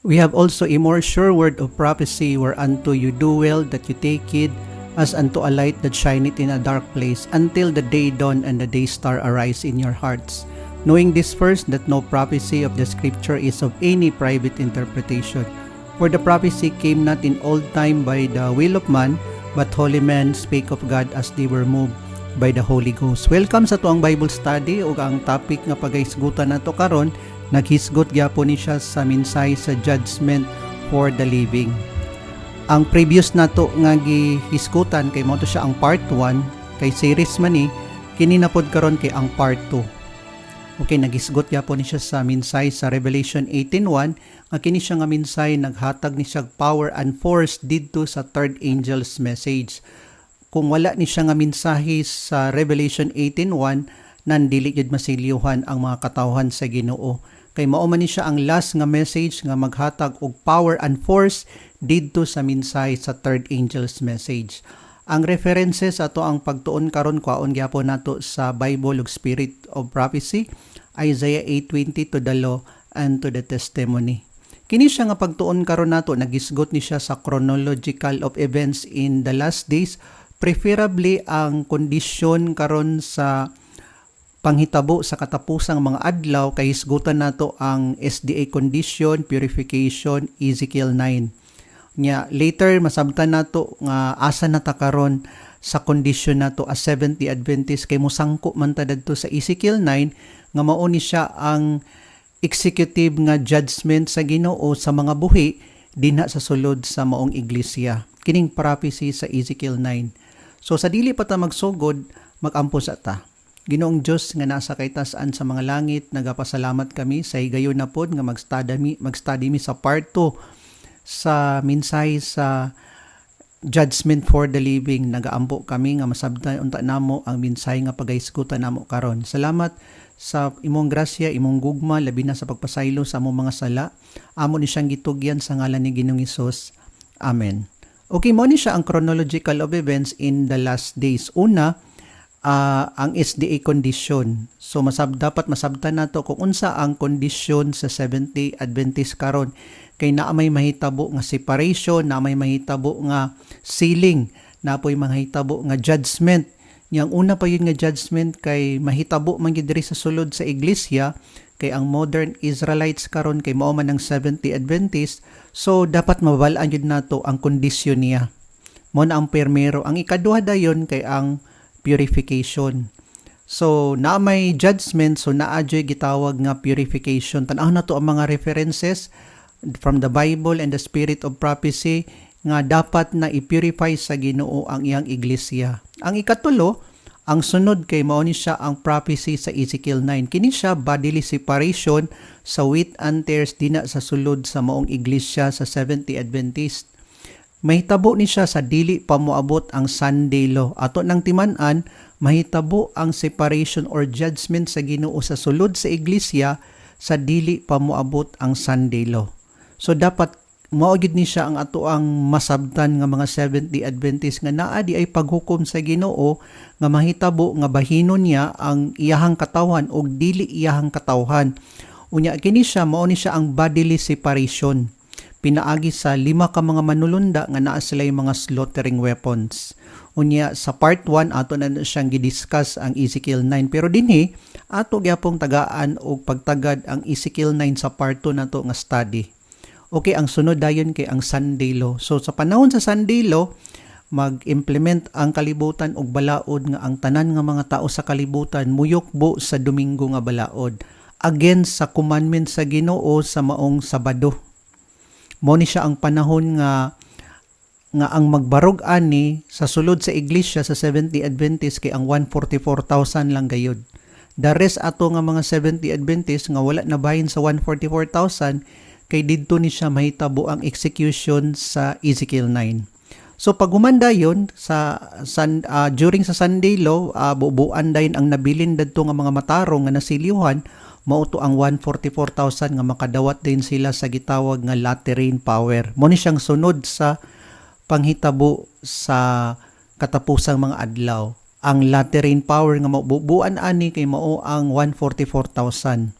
We have also a more sure word of prophecy, whereunto you do well that you take heed, as unto a light that shineth in a dark place, until the day dawn and the day star arise in your hearts. Knowing this first, that no prophecy of the Scripture is of any private interpretation. For the prophecy came not in old time by the will of man, but holy men spake of God as they were moved by the Holy Ghost. Welcome sa tuang Bible study, ug ang topic nga pagahisgutan nato karon, naghisgot gyapon ni siya sa minsay sa judgment for the living. Ang previous nato nga gihisgutan kay mo to siya ang part 1 kay series man ni, kini na pod karon kay ang part 2. Okay, naghisgot gyapon ni siya sa minsay sa Revelation 18:1 nga kini siya nga minsay naghatag ni siya power and force didto sa third angel's message. Kung wala ni siya nga mensahe sa Revelation 18:1, nandili gid masilyuhan ang mga katawhan sa Ginoo. Kay mao man ni siya ang last nga message nga maghatag og power and force didto sa mensahe sa third angel's message. Ang references ato ang pagtuon karon kwaon gyapon nato sa Bible ug Spirit of Prophecy, Isaiah 8:20 to the law and to the testimony. Kini siya nga pagtuon karon nato nagisgot ni siya sa chronological of events in the last days, preferably ang kondisyon karon sa panghitabo sa katapusang mga adlaw kay hisgutan nato ang SDA condition, purification, Ezekiel 9. Nya later masabtan nato nga asa na ta karon sa kondisyon nato as Seventh-day Adventist kay mosangko man ta didto sa Ezekiel 9 nga mao ni siya ang executive nga judgment sa Ginoo sa mga buhi dinha sa sulod sa maong iglesia. Kining prophecy sa Ezekiel 9. So sa dili pa ta magsugod, magampo sa ta. Ginoong Dios nga nasa kay tas-an sa mga langit, nagapasalamat kami sa higayon na pod nga magstudy mi sa part 2 sa mensahe sa judgment for the living. Nagaampo kami nga masabtan unta namo ang mensahe nga pagahisgutan namo karon. Salamat sa imong grasya, imong gugma, labi na sa pagpasaylo sa among mga sala. Amo ni siyang gitugyan sa ngalan ni Ginoong Hesus. Amen. Okay, mo ni siya ang chronological of events in the last days. Una, ang SDA condition. So dapat masabtan nato kung unsa ang kondisyon sa Seventh-day Adventist karon. Kay naa may mahitabo nga separation, naa may mahitabo nga sealing, naa po'y mahitabo nga judgment. Yang una pa yun nga judgment kay mahitabo man gid diri sa sulod sa iglesia, kay ang modern Israelites karon kay mao man ang Seventh-day Adventist, so dapat mabalaan yun nato ang kondisyon niya. Mo na ang permero. Ang ikaduha dayon kay ang purification. So naa may judgment, so naa joy gitawag nga purification. Tan-aw na to ang mga references from the Bible and the Spirit of Prophecy nga dapat na i-purify sa Ginoo ang iyang iglesia. Ang ikatulo, ang sunod kay mao ni siya ang prophecy sa Ezekiel 9. Kini siya bodily separation sa wheat and tares dina sa sulod sa maong iglesia sa Seventh-day Adventist. Mahitabo ni siya sa dili pa moabot ang Sunday law. Ato nang timan-an, mahitabo ang separation or judgment sa Ginoo sa sulod sa iglesia sa dili pa moabot ang Sunday law. So dapat maugid ni siya ang ato ang masabtan nga mga Seventh-day Adventist nga naa di ay paghukom sa Ginoo nga mahitabo nga bahinon niya ang iyahang katawhan o dili iyahang katawhan. Unya kini siya mao ni siya ang bodily separation. Pinaagi sa 5 ka mga manulunda nga naa sila yung mga slaughtering weapons. Unya sa part 1 ato na siyang gidiscuss ang Ezekiel 9, pero dinhi ato gyapong tagaan og pagtagad ang Ezekiel 9 sa part 2 nato nga study. Okay, ang sunod dayon kay ang Sunday law. So sa panahon sa Sunday law, mag-implement ang kalibutan og balaod nga ang tanan nga mga tao sa kalibutan muyokbo sa Domingo nga balaod against sa commandment sa Ginoo sa maong Sabado. Mo ni siya ang panahon nga ang magbarog ani sa sulod sa iglesia sa Seventh-day Adventist kay ang 144,000 lang gayud. The rest ato nga mga Seventh-day Adventist nga wala na bahin sa 144,000 kay didto ni siya mahitabo ang execution sa Ezekiel 9. So pag humanda yon sa during sa Sunday law, bubuan dayon ang nabilin dadto nga mga matarong nga nasiliuhan, mao to ang 144,000 nga makadawat din sila sa gitawag nga lateran power. Mo ni siyang sunod sa panghitabo sa katapusang mga adlaw. Ang lateran power nga mabubuan ani kay mao ang 144,000.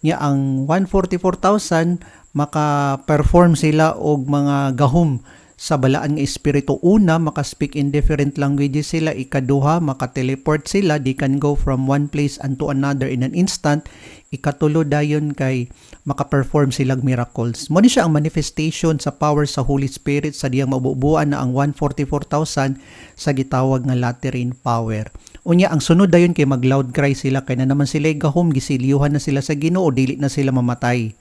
Nya ang 144,000 maka-perform sila og mga gahom sa balaan nga espiritu. Una, maka-speak in different languages sila. Ikaduha, maka-teleport sila. They can go from one place unto another in an instant. Ikatulo dayon kay maka-perform silang miracles. Mo ni siya ang manifestation sa power sa Holy Spirit sa diyang mabubuan na ang 144,000 sa gitawag nga lateran power. Unya ang sunod dayon kay mag-loud cry sila kay na naman sila gahom gisiliuhan na sila sa Ginoo, dili na sila mamatay.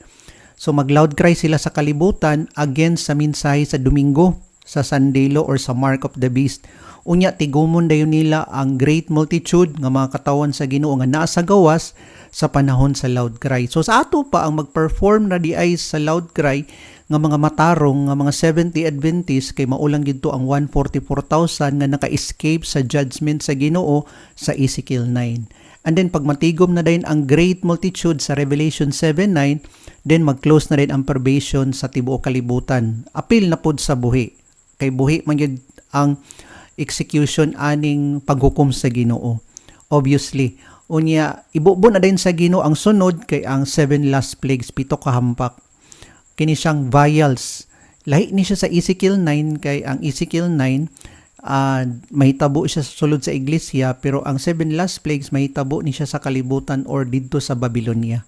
So mag-loud cry sila sa kalibutan against sa mensahe sa Domingo, sa Sandelo or sa Mark of the Beast. Unya tigumon dayon nila ang great multitude nga mga katawan sa Ginoo nga naa sa gawas sa panahon sa loud cry. So sa ato pa ang mag-perform na di ay sa loud cry nga mga matarong nga mga 70 Adventists kay maulang gid to ang 144,000 nga naka-escape sa judgment sa Ginoo sa Ezekiel 9. And then pag matigom na din ang great multitude sa Revelation 7:9, then mag-close na din ang probation sa tibuok kalibutan. Apil na pod sa buhi. Kay buhi man yun ang execution aning paghukom sa Ginoo. Obviously, unya ibubo na din sa Ginoo ang sunod kay ang 7 last plagues, 7 ka hampak. Kini siyang vials. Lahi ni siya sa Ezekiel 9 kay ang Ezekiel 9 mahitabo siya sulod sa iglesia, pero ang 7 last plagues mahitabo ni siya sa kalibutan or didto sa Babylonia.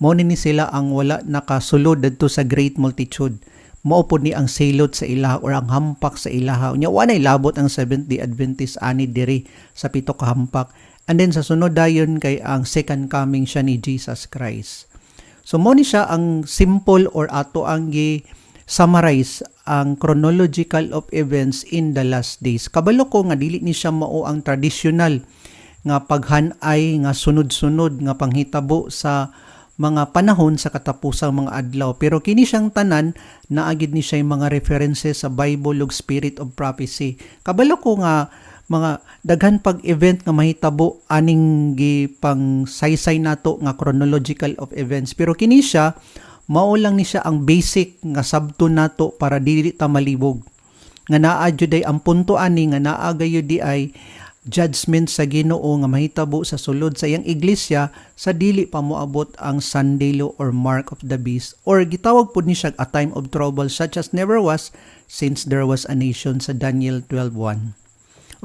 Mao ni sila ang wala nakasulod didto sa great multitude. Mao pod ni ang silot sa ilaha or ang hampak sa ilaha. Unya wa nay labot ang 70 Adventist ani diri sa 7 ka hampak. And then sa sunod dayon kay ang second coming siya ni Jesus Christ. So mao ni siya ang simple or ato ang summarize ang chronological of events in the last days. Kabalo ko nga dili ni siya mao ang traditional nga paghanay nga sunod-sunod nga panghitabo sa mga panahon sa katapusang mga adlaw. Pero kini siyang tanan naagid ni siya mga references sa Bible ug Spirit of Prophecy. Kabalo ko nga mga daghan pag-event nga mahitabo aning gipang saysay nato nga chronological of events. Pero kini siya mao lang ni siya ang basic nga sabto nato para dili ta malibog. Nga naa jud ay ang punto ani nga naa gayud di ay judgment sa Ginoo nga mahitabo sa sulod sa iyang iglesia sa dili pa moabot ang Sandelo or Mark of the Beast, or gitawag pud ni siya a time of trouble such as never was since there was a nation sa Daniel 12:1.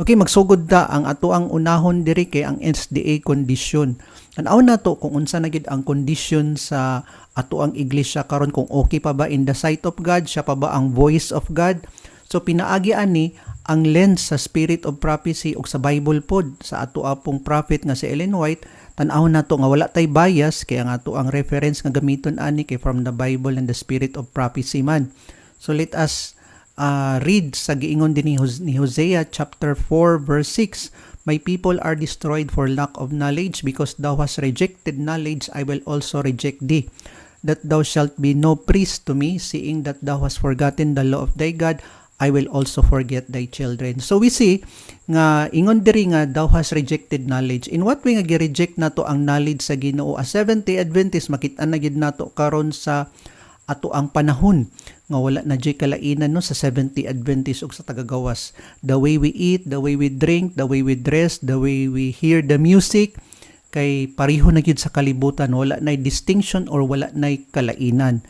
Okay, magsugod ta ang ato ang unahon diri kay ang SDA condition. Tanaw nato kung unsa na gid ang condition sa ato ang iglesia karon, kung okay pa ba in the sight of God, siya pa ba ang voice of God. So pinaagi ani ang lens sa Spirit of Prophecy ug sa Bible pod sa ato apong prophet nga si Ellen White. Tan-aw nato nga wala tay bias kay ang ato ang reference nga gamiton ani kay from the Bible and the Spirit of Prophecy man. So let us read sa giingon din ni Hosea chapter 4 verse 6. My people are destroyed for lack of knowledge, because thou hast rejected knowledge, I will also reject thee. That thou shalt be no priest to me, seeing that thou hast forgotten the law of thy God, I will also forget thy children. So we see nga ingon diri nga thou hast rejected knowledge. In what way nga gi-reject nato ang knowledge sa Ginoo? As 70 Adventist makita na gid nato karon sa ato ang panahon nga wala na jay kalainan no sa 70 Adventist ug sa tagagawas. The way we eat, the way we drink, the way we dress, the way we hear the music, kay pareho na gyud sa kalibutan, wala nay distinction or wala nay kalainan.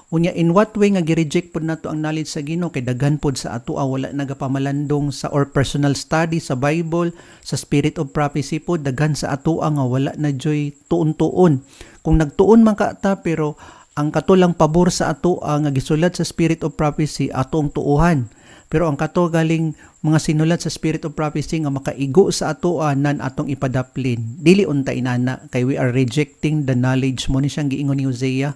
Unya in what way nga gi-reject pud nato ang knowledge sa Ginoo? Kay daghan pud sa ato wala nagapamalandong sa or personal study sa Bible, sa Spirit of Prophecy pud daghan sa ato nga wala na joy tuon-tuon. Kung nagtuon man ka ta, pero ang katulang pabor sa ato nga gisulat sa Spirit of Prophecy atong tuuhan. Pero ang kato galing mga sinulat sa Spirit of Prophecy nga makaigo sa ato nan atong ipadaplin. Dili unta inana kay we are rejecting the knowledge mo ni siyang giingon ni Hosea.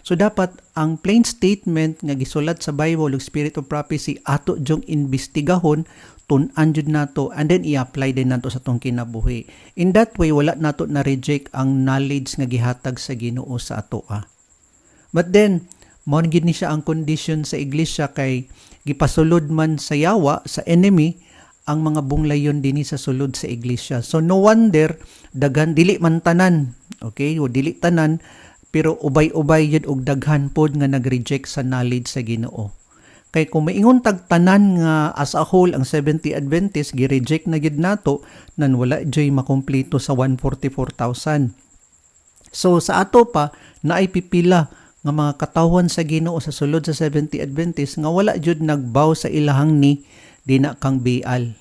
So dapat ang plain statement nga gisulat sa Bible ug Spirit of Prophecy ato jung imbestigahon, tun-an jud nato, and then i-apply din nato sa tong kinabuhi. In that way wala nato na reject ang knowledge nga gihatag sa Ginoo sa ato. But then mao gid ni siya ang condition sa iglesia, kay gipasulod man sa yawa sa enemy ang mga bunglayon dinhi sa sulod sa iglesia. So no wonder daghan, dili man tanan, okay, o dili tanan, pero ubay-ubay yun og daghan pod nga nag-reject sa knowledge sa Ginoo. Kay kung maingon tag tanan nga as a whole ang 70 Adventist gi-reject na gid nato, nan wala joy makumpleto sa 144,000. So sa ato pa naay pipila nga mga katawhan sa Ginoo sa sulod sa Seventh-day Adventist nga wala jud nagbow sa ilahang ni dina kang Baal.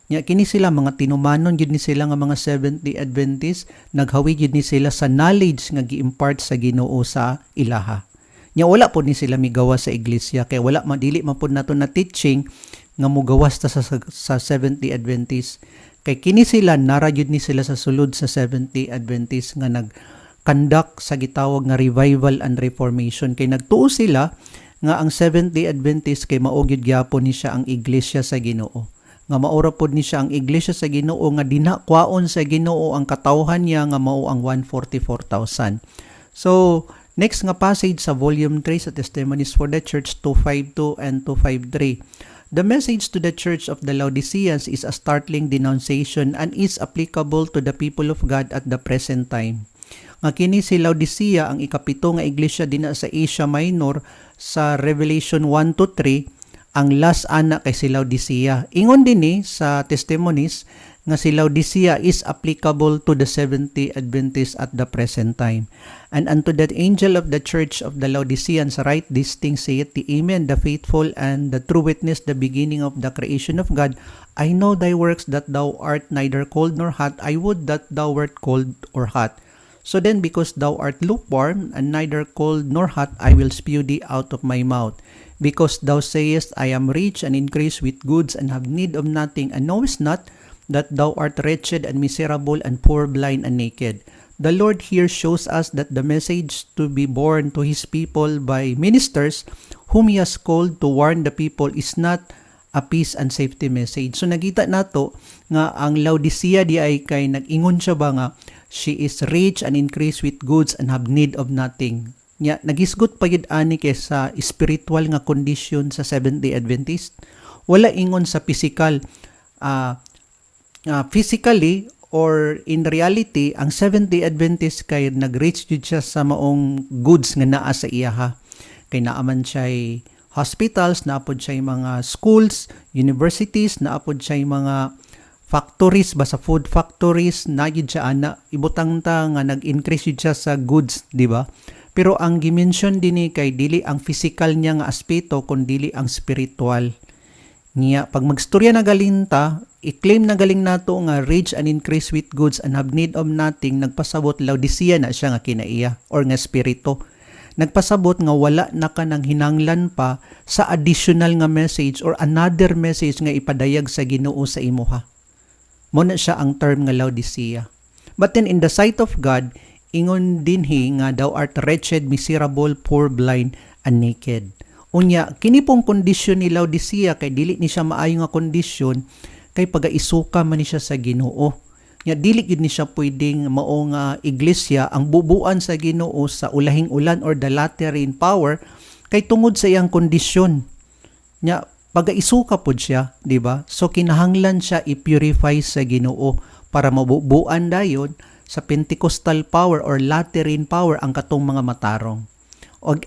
Nya kini sila mga tinumanon jud ni sila nga mga Seventh-day Adventist, naghawi jud ni sila sa knowledge nga gi-impart sa Ginoo sa ilaha. Nya wala po ni sila migawas sa iglesia kay wala madili man pud nato na teaching nga mugawas ta sa Seventh-day Adventist. Kay kini sila nara jud ni sila sa sulod sa Seventh-day Adventist nga nag-conduct sa gitawag nga revival and reformation. Kay nagtuo sila nga ang Seventh-day Adventist kay mao gyud gyapon ni siya ang iglesia sa Ginoo. Nga maora pod ni siya ang iglesia sa Ginoo nga dinakwaon sa Ginoo ang katawhan niya nga mao ang 144,000. So, next nga passage sa volume 3 sa Testimonies for the Church 252 and 253. The message to the Church of the Laodiceans is a startling denunciation and is applicable to the people of God at the present time. Nga kini si Laodicea ang ikapito nga iglesia dinha sa Asia Minor sa Revelation 1-3, ang last ana kay si Laodicea. Ingon dinhi sa Testimonies nga si Laodicea is applicable to the Seventh-day Adventists at the present time. And unto that angel of the church of the Laodiceans write these things, saith the Amen, the faithful and the true witness, the beginning of the creation of God. I know thy works, that thou art neither cold nor hot. I would that thou wert cold or hot. So then, because thou art lukewarm, and neither cold nor hot, I will spew thee out of my mouth. Because thou sayest, I am rich and increase with goods, and have need of nothing, and knowest not that thou art wretched and miserable and poor, blind and naked. The Lord here shows us that the message to be borne to His people by ministers whom He has called to warn the people is not a peace and safety message. So nagita nato nga ang Laodicea di ay kay nag-ingon siya ba nga she is rich and increased with goods and have need of nothing. Nya nagisgot pa gid ani kay sa spiritual nga condition sa Seventh-day Adventist. Wala ingon sa physical physically or in reality, ang Seventh-day Adventist kay nag-reach jud siya sa maong goods nga naa sa iyaha. Kay naaman siya hospitals, naapod siya mga schools, universities, naapod siya mga factories, basta food factories, na yun siya ana. Ibutang ta nga nag-increase yun siya sa goods, di ba? Pero ang gimension din kay dili ang physical niya nga aspeto, kundi ang spiritual niya. Pag magstorya na galinta, i-claim na galing nato nga rich and increase with goods and have need of nothing, nagpasabot Laodicea na siya nga kinaiya or nga spirito. Nagpasabot nga wala na ka nang hinanglan pa sa additional nga message or another message nga ipadayag sa Ginoo sa imuha. Mo na siya ang term nga Laodicea. But then in the sight of God, ingon dinhi nga thou art wretched, miserable, poor, blind, and naked. Unya, kini pong kondisyon ni Laodicea kay dili ni siya maayo nga kondisyon kay pagaisuka man ni siya sa Ginoo. Nya dili gid ni siya pwedeng mao nga iglesia ang bubuan sa Ginoo sa ulahing ulan or the latter in power kay tungod sa iyang kondisyon. Nya pagaisuka pod siya, di ba? So kinahanglan siya i-purify sa Ginoo para mabubuan dayon sa Pentecostal power or latter-in power ang katong mga matarong.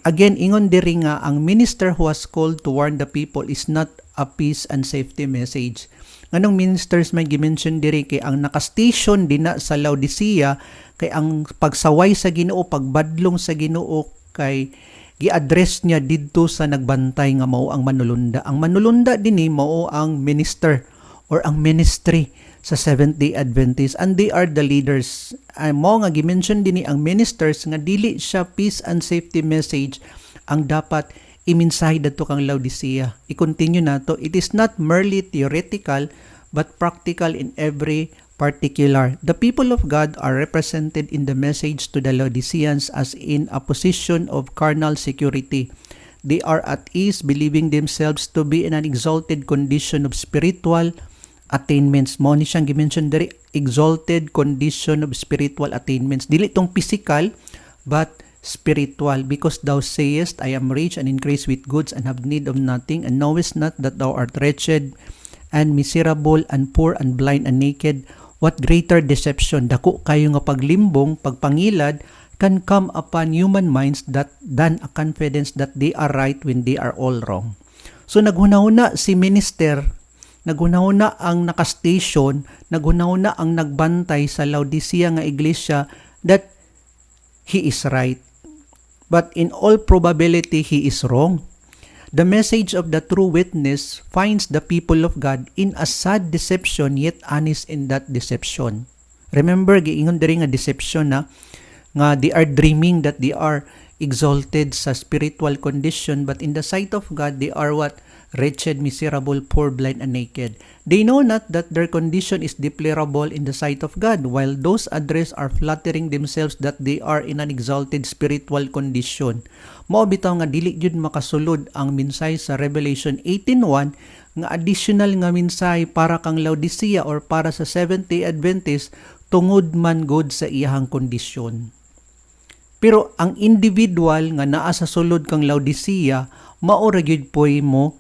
Again, ingon diri nga ang minister who was called to warn the people is not a peace and safety message. Nganong ministers may gimension diri kay ang nakastation dina sa Laodicea kay ang pagsaway sa Ginoo, pagbadlong sa Ginoo kay gi-address niya didto sa nagbantay nga mao ang manulunda. Ang manulunda dinhi mao ang minister or ang ministry sa Seventh-day Adventist, and they are the leaders. Mao nga gimension dinhi ang ministers nga dili siya peace and safety message ang dapat iminsahe dito kang Laodicea. I-continue nato, it is not merely theoretical but practical in every particular. The people of God are represented in the message to the Laodiceans as in a position of carnal security. They are at ease, believing themselves to be in an exalted condition of spiritual attainments. Mo ni siyang gimension diri, exalted condition of spiritual attainments. Dili tong physical but spiritual. Because thou sayest, I am rich and increase with goods and have need of nothing, and knowest not that thou art wretched and miserable and poor and blind and naked. What greater deception, dako kayo nga paglimbong, pagpangilad, can come upon human minds than a confidence that they are right when they are all wrong. So naghunahuna si minister, naghunahuna ang nakastation, naghunahuna ang nagbantay sa Laodicea nga iglesia that he is right. but in all probability he is wrong. The message of the true witness finds the people of God in a sad deception yet honest in that deception. Remember, giingon diri nga deception nga they are dreaming that they are exalted sa spiritual condition, but in the sight of God they are what? Wretched, miserable, poor, blind, and naked. They know not that their condition is deplorable in the sight of God, while those addressed are flattering themselves that they are in an exalted spiritual condition. Mao bitaw nga dili gyud makasulod ang minsay sa Revelation 18:1 nga additional nga minsay para kang Laodicea or para sa Seventh-day Adventist tungod man god sa iyahang kondisyon. Pero ang individual nga naa sa sulod kang Laodicea, mao ra gyud poy mo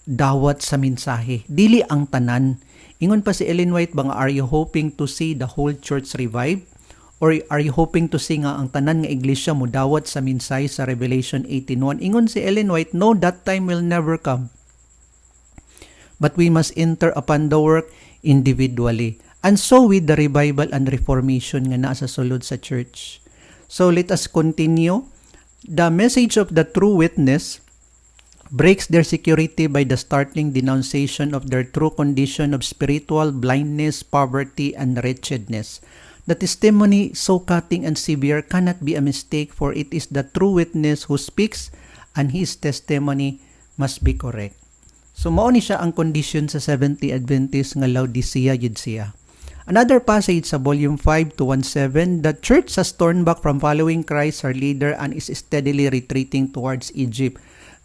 dawat sa mensahe, dili ang tanan. Ingon pa si Ellen White ba nga, are you hoping to see the whole church revive? Or are you hoping to see nga ang tanan nga iglesia mo dawat sa mensahe sa Revelation 18:1? Ingon si Ellen White, no, that time will never come. But we must enter upon the work individually. And so with the revival and reformation nga naa sa sulod sa church. So let us continue. The message of the true witness breaks their security by the startling denunciation of their true condition of spiritual blindness, poverty, and wretchedness. The testimony, so cutting and severe, cannot be a mistake, for it is the true witness who speaks, and his testimony must be correct. So mao ni siya ang condition sa Seventh-day Adventist nga Laodicea yud siya. Another passage sa volume 5 to 1:7, the church has turned back from following Christ our leader and is steadily retreating towards Egypt.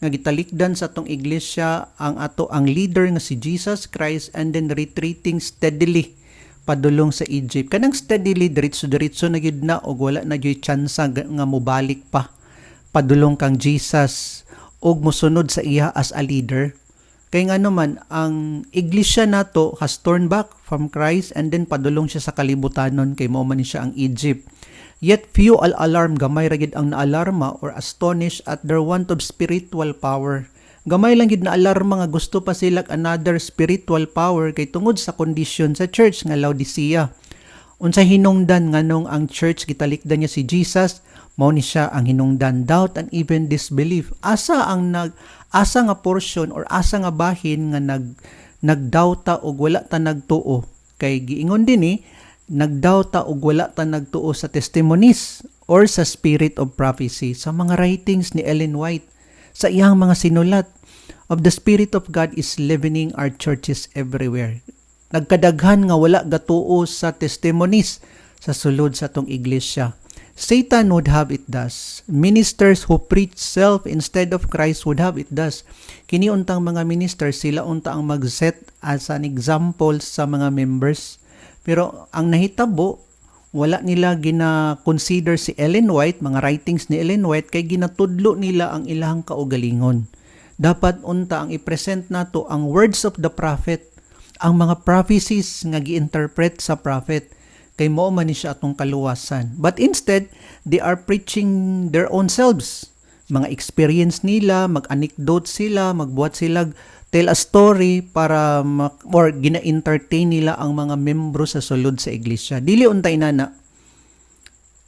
Nga gitalikdan sa atong iglesia ang leader nga si Jesus Christ, and then retreating steadily padulong sa Egypt. Kanang steadily diretso-diretso na gyud na og wala na gyud tsansa nga mobalik pa padulong kang Jesus og mosunod sa iya as a leader. Kay nga naman ang iglesia nato has turned back from Christ and then padulong siya sa kalibutanon, kay mao man siya ang Egypt. Yet few al-alarm, gamay ra gid ang naalarma or astonished at their want of spiritual power. Gamay lang gid na alarma nga gusto pa sila another spiritual power kay tungod sa kondisyon sa church nga Laodicea. Unsa hinungdan nganong ang church gitalikdan niya si Jesus, mao ni siya ang hinungdan, doubt and even disbelief. Asa nga portion or asa nga bahin nga nagdawta og wala ta nagtuo. Kay giingon din nagdawta og wala ta nagtuo sa testimonies or sa spirit of prophecy, sa mga writings ni Ellen White, sa iyang mga sinulat. Of the Spirit of God is leavening our churches everywhere. Nagkadaghan nga wala gatuo sa testimonies sa sulod sa tong iglesia. Satan would have it thus. Ministers who preach self instead of Christ would have it thus. Kini untang mga ministers, sila unta ang mag-set as an example sa mga members. Pero ang nahitabo, wala nila gina-consider si Ellen White, mga writings ni Ellen White, kay ginatudlo nila ang ilahang kaugalingon. Dapat unta ang i-present nato ang words of the prophet, ang mga prophecies nga gi-interpret sa prophet, kay mao man ni siya atong kaluwasan. But instead, they are preaching their own selves. Mga experience nila, mag-anecdote sila, magbuhat sila, tell a story para or gina-entertain nila ang mga membro sa sulod sa iglesia. Dili untay nana.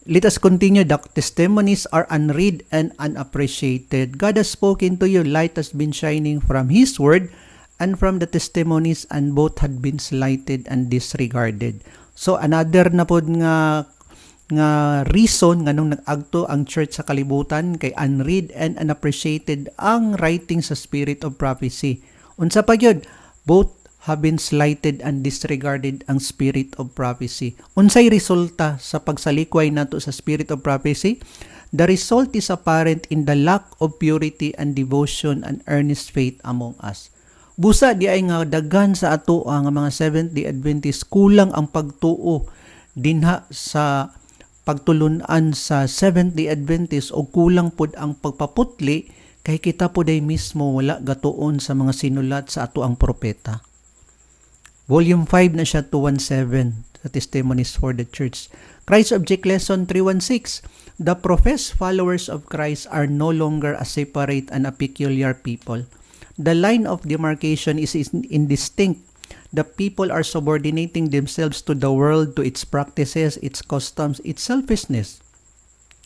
Let us continue. The testimonies are unread and unappreciated. God has spoken to you. Light has been shining from His word and from the testimonies, and both had been slighted and disregarded. So another na pod nga reason nganong nag-agto ang church sa kalibutan kay unread and unappreciated ang writing sa spirit of prophecy. Unsa pa gyud? Both have been slighted and disregarded ang spirit of prophecy. Unsay resulta sa pagsalikway nato sa spirit of prophecy? The result is apparent in the lack of purity and devotion and earnest faith among us. Busa di ay nga daghan sa ato nga mga Seventh-day Adventist kulang ang pagtuo dinha sa pagtulunan sa Seventh-day Adventist o kulang pod ang pagpaputli kay kita pod ay mismo wala gatuon sa mga sinulat sa ato ang propeta. Volume 5 na siya 217 sa Testimonies for the Church. Christ Object Lesson 316. The professed followers of Christ are no longer a separate and a peculiar people. The line of demarcation is indistinct. The people are subordinating themselves to the world, to its practices, its customs, its selfishness.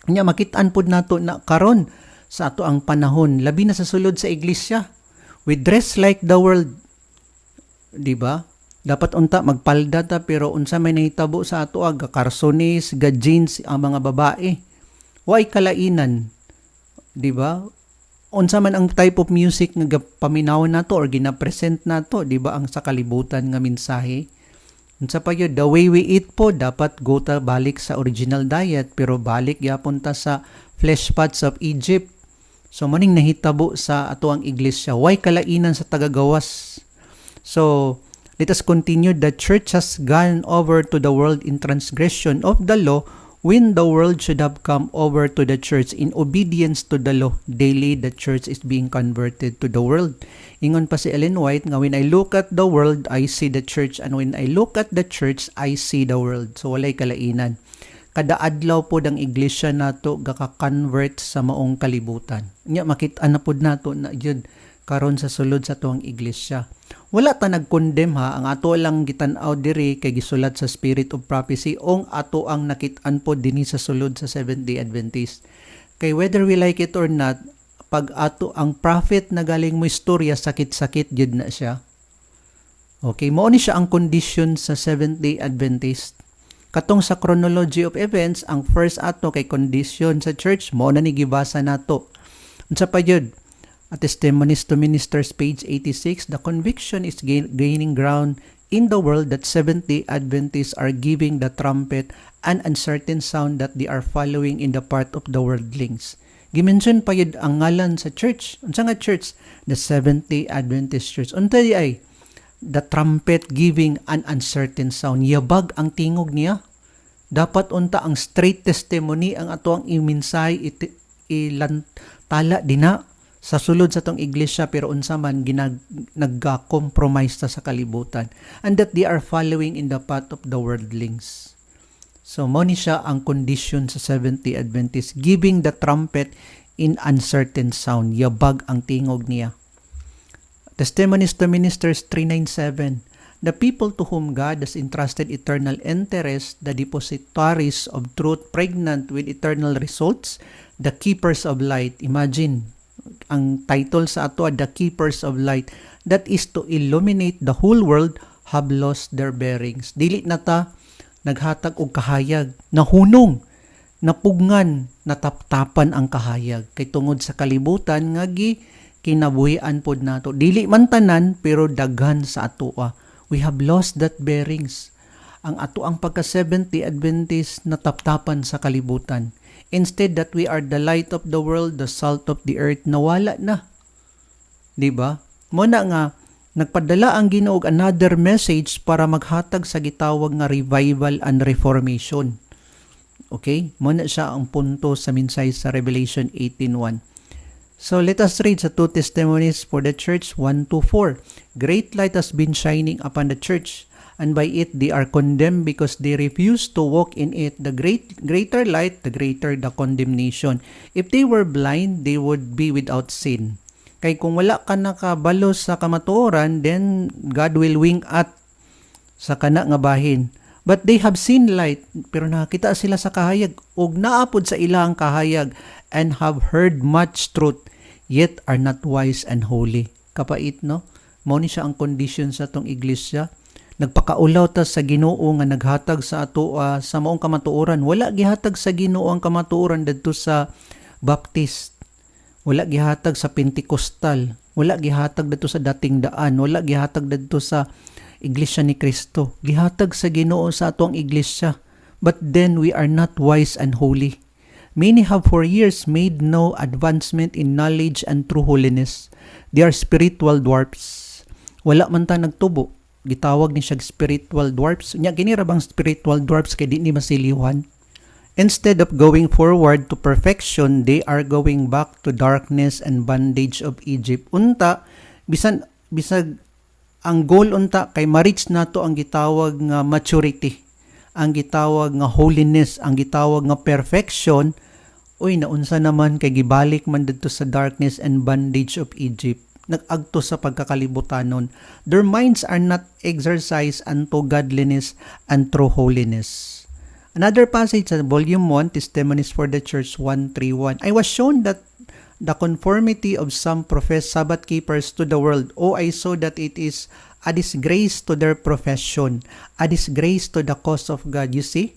Nya makitaan pod nato na karon sa ato ang panahon, labi na sa sulod sa iglesia, we dress like the world, di ba? Dapat unta magpalda ta, pero unsa may nahitabo sa ato ga karsones, ga jeans ang mga babae. Way kalainan, di ba? Unsa man ang type of music nga paminawon nato or gina-present nato, di ba, ang sa kalibutan nga mensahe. Unsa pa yun, the way we eat po, dapat go ta balik sa original diet, pero balik gyapon ta sa flesh pots of Egypt. So maning nahitabo sa ato ang iglesia, way kalainan sa tagagawas. So let us continue. The church has gone over to the world in transgression of the law, when the world should have come over to the church in obedience to the law. Daily, the church is being converted to the world. Ingon pa si Ellen White nga, when I look at the world, I see the church, and when I look at the church, I see the world. So, walay kalainan. Kada adlaw po ang iglesia nato gaka-convert sa maong kalibutan. Nya makita na pod nato na yun karon sa sulod sa tuang iglesia. Wala ta nag-condemn ha, ang ato lang gitan-aw diri kay gisulat sa Spirit of Prophecy ong ato ang nakit-an po dinhi sa sulod sa Seventh-day Adventist. Kay whether we like it or not, pag ato ang prophet na galing mo istorya, sakit-sakit jud na siya. Okay, mao ni siya ang condition sa Seventh-day Adventist. Katong sa chronology of events, ang first ato kay condition sa church, mao na ni gibasa nato. Unsa pa jud? At Testimonies to Ministers, page 86, the conviction is gaining ground in the world that Seventh-day Adventists are giving the trumpet an uncertain sound that they are following in the part of the worldlings. Gimension pa yun ang ngalan sa church. Unsa nga church? The Seventh-day Adventist Church. Unta di ay? The trumpet giving an uncertain sound. Yabag ang tingog niya. Dapat unta ang straight testimony ang ato ang iminsay ilantala dina sa sulod sa tong iglesia, pero unsa man nagga-compromise ta sa kalibutan, and that they are following in the path of the worldlings. So mo ni siya ang condition sa Seventh-day Adventist, giving the trumpet in uncertain sound. Yabag ang tingog niya. Testimonies to Ministers 397, the people to whom God has entrusted eternal interest, the depositaries of truth pregnant with eternal results, the keepers of light. Imagine, ang title sa ato, The Keepers of Light, that is to illuminate the whole world, have lost their bearings. Dili na ta naghatag og kahayag, nahunong, napugngan, nataptapan ang kahayag kay tungod sa kalibutan nga kinabuhian pod nato. Dili man tanan, pero daghan sa atoa. We have lost that bearings. Ang ato ang pagka Seventh-day Adventist nataptapan sa kalibutan. Instead that we are the light of the world, the salt of the earth, nawala na. Diba? Muna nga, nagpadala ang Ginoo og another message para maghatag sa gitawag nga revival and reformation. Okay? Muna siya ang punto sa mensahe sa Revelation 18:1. So let us read sa two testimonies for the church, 1-4. Great light has been shining upon the church, and by it they are condemned because they refuse to walk in it. The greater light, the greater the condemnation. If they were blind, they would be without sin. Kay kung wala ka nakabalo sa kamatuoran, then God will wing at sa kana nga bahin. But they have seen light, pero nakita sila sa kahayag, ug naapod sa ilang kahayag, and have heard much truth, yet are not wise and holy. Kapait, no? Mao ni siya ang condition sa tong iglesia. Nagpakaulaw ta sa Ginoo nga naghatag sa ato sa maong kamatuoran. Wala gihatag sa Ginoo ang kamatuoran didto sa Baptist. Wala gihatag sa Pentecostal. Wala gihatag didto sa dating daan. Wala gihatag didto sa Iglesia ni Cristo. Gihatag sa Ginoo sa atong iglesia. But then we are not wise and holy. Many have for years made no advancement in knowledge and true holiness. They are spiritual dwarfs. Wala man ta nagtubo. Gitawag ni siya spiritual dwarfs. Nya kini ra bang spiritual dwarfs kay di ni masiliwan? Instead of going forward to perfection, they are going back to darkness and bondage of Egypt. Unta bisag ang goal unta kay ma-reach nato ang gitawag nga maturity, ang gitawag nga holiness, ang gitawag nga perfection. Uy, naunsa naman kay gibalik man didto sa darkness and bondage of Egypt. Nag-agto sa pagkakalibutanon. Their minds are not exercised unto godliness and true holiness. Another passage sa Volume 1, Testimonies for the Church 131. I was shown that the conformity of some professed Sabbath keepers to the world. I saw that it is a disgrace to their profession, a disgrace to the cause of God. You see?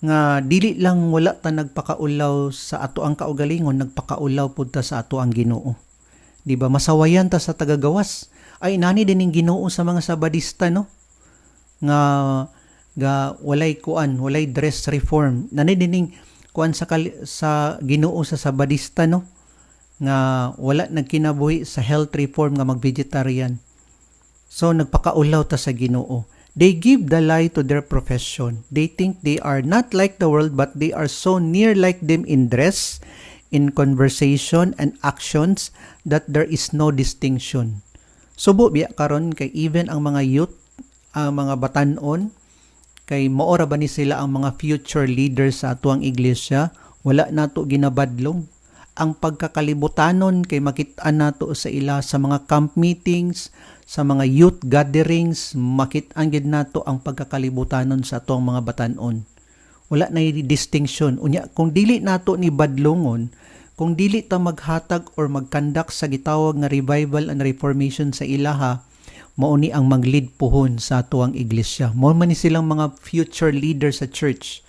Nga dili lang wala ta nagpakaulaw sa ato ang kaugalingon, nagpakaulaw pud ta sa ato ang Ginoo. Di ba? Masawayan ta sa tagagawas. Ay nani din Ginoo sa mga Sabadista, no? Nga walay kuan, walay dress reform. Nani din kuan sa Ginoo sa Sabadista, no? Nga wala nagkinabuhi sa health reform nga mag-vegetarian. So nagpakaulaw ta sa Ginoo. They give the lie to their profession. They think they are not like the world, but they are so near like them in dress, in conversation, and actions that there is no distinction. Subo biya karon kay even ang mga youth, ang mga batanon, kay maora ba ni sila ang mga future leaders sa atuang iglesia, wala nato ginabadlong. Ang pagkakalibutanon kay makitaan nato sa ila sa mga camp meetings, sa mga youth gatherings, makitaan gid nato ang pagkakalibutanon sa atuang mga batanon. Wala na distinction. Unya kung dili nato ni badlongon, kung dili ta maghatag or magkandak sa gitawag nga revival and reformation sa ilaha, mao ni ang mag-lead pohon sa atuang iglesia. Mao man ni silang mga future leaders sa church.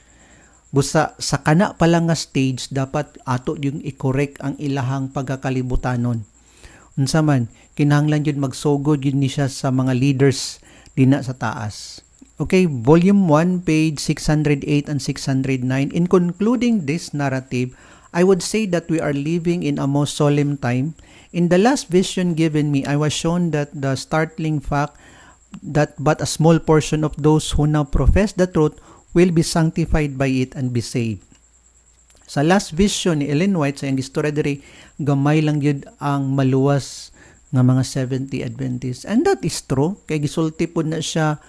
Busa sa kana pa lang nga stage dapat ato yung i-correct ang ilahang pagkakalibutanon. Unsa man kinahanglan jud magsugod yun ni siya sa mga leaders dina sa taas. Okay, volume 1 page 608 and 609. In concluding this narrative, I would say that we are living in a most solemn time. In the last vision given me, I was shown that the startling fact that but a small portion of those who now profess the truth will be sanctified by it and be saved. Sa last vision ni Ellen White sa iyang istorya diri, gamay lang yun ang maluwas nga mga 70 Adventists. And that is true. Kay gisulti po na siya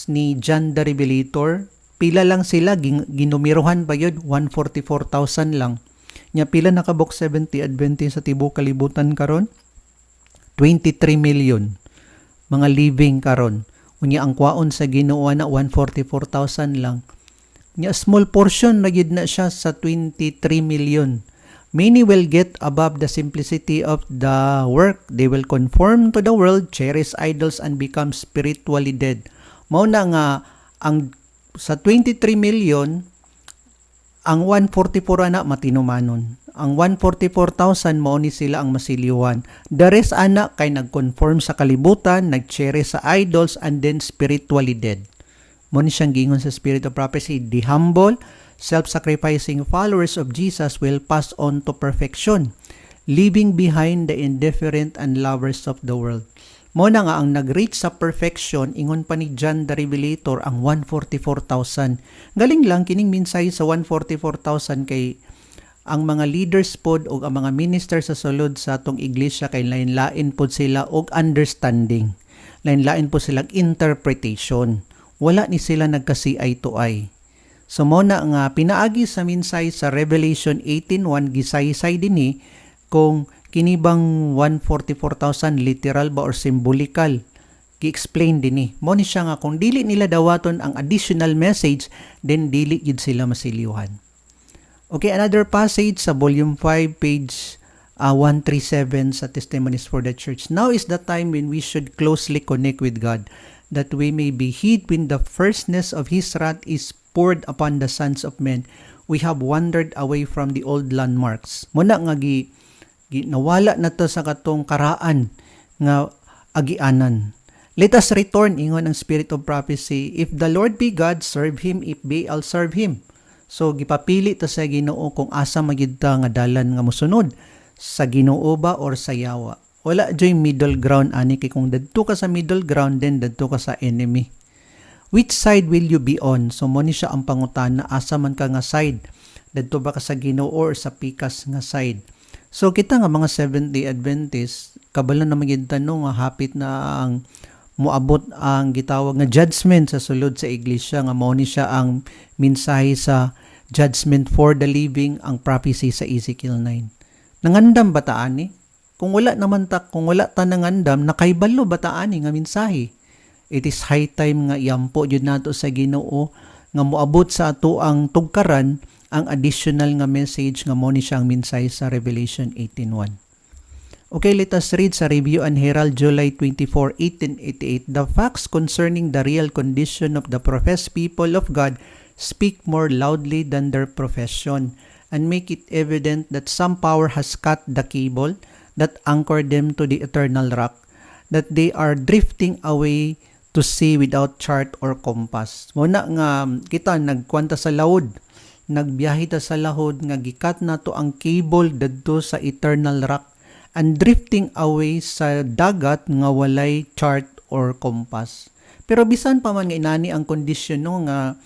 ni John the Revelator. Pila lang sila, ginumiruhan ba yun? 144,000 lang. Nya pila nakabok 70 Adventist sa tibuok kalibutan karon? 23 million mga living karon. Unya ang kwaon sa Ginoo na 144,000 lang. Nya small portion na gid na siya sa 23 million. Many will get above the simplicity of the work. They will conform to the world, cherish idols, and become spiritually dead. Mao na nga ang sa 23 million, ang 144 ana matinumanon. Ang 144,000 mao ni sila ang masiliwan. The rest ana kay nagconform sa kalibutan, nagcherish sa idols, and then spiritually dead. Mao ni siyang gingon sa Spirit of Prophecy, the humble, self-sacrificing followers of Jesus will pass on to perfection, leaving behind the indifferent and lovers of the world. Mo na nga ang nag-reach sa perfection, ingon pa ni John the Revelator, ang 144,000. Galing lang kining minsay sa 144,000 kay ang mga leaders pod o ang mga minister sa sulod sa atong iglesia kay lain-lain pod sila og understanding. Lain-lain pod sila interpretation. Wala ni sila nagka eye to eye. So mo na nga pinaagi sa minsay sa Revelation 18:1 gisaysay dinhi kung kinibang 144,000 literal ba or symbolical. Gi-explain dinhi. Mo ni siya nga kung dili nila dawaton ang additional message, then dili gid sila masiliwhan. Okay, another passage sa volume 5 page 137 sa Testimonies for the Church. Now is the time when we should closely connect with God, that we may be hid when the fierceness of His wrath is poured upon the sons of men. We have wandered away from the old landmarks. Muna nga nawala na to sa katong karaan nga agianan. Let us return, ingon ang Spirit of Prophecy. If the Lord be God, serve Him. If Baal, serve Him. So gipapili ta sa Ginoo kung asa magid ta nga dalan nga mosunod, sa Ginoo ba or sa Yawa. Wala joy middle ground ani kay kung dadto ka sa middle ground then dadto ka sa enemy. Which side will you be on? So mo ni siya ang pangutana, asa man ka nga side? Dadto ba ka sa Ginoo or sa pikas nga side? So kita nga mga 70 Adventists, kabalo na magid tanong nga hapit na ang moabot ang gitawag nga judgment sa sulod sa iglesia, nga mao ni siya ang mensahe sa judgment for the living, ang prophecy sa Ezekiel 9. Nangandam ba ta ani? Kung wala ta nangandam, nakaibalo ba ta ani nga mensahe? It is high time nga iampo jud nato sa Ginoo nga moabot sa ato ang tugkaran ang additional nga message nga mo ni siyang minsay sa Revelation 18:1. Okay, let us read sa Review and Herald, July 24, 1888. The facts concerning the real condition of the professed people of God speak more loudly than their profession and make it evident that some power has cut the cable that anchored them to the eternal rock, that they are drifting away to sea without chart or compass. Muna nga kita nagkwanta sa laod, nagbiyahe ta sa lahod nga gikat na to ang cable dadto sa eternal rock and drifting away sa dagat nga walay chart or compass. Pero bisan pa man nga inani ang kondisyon no nga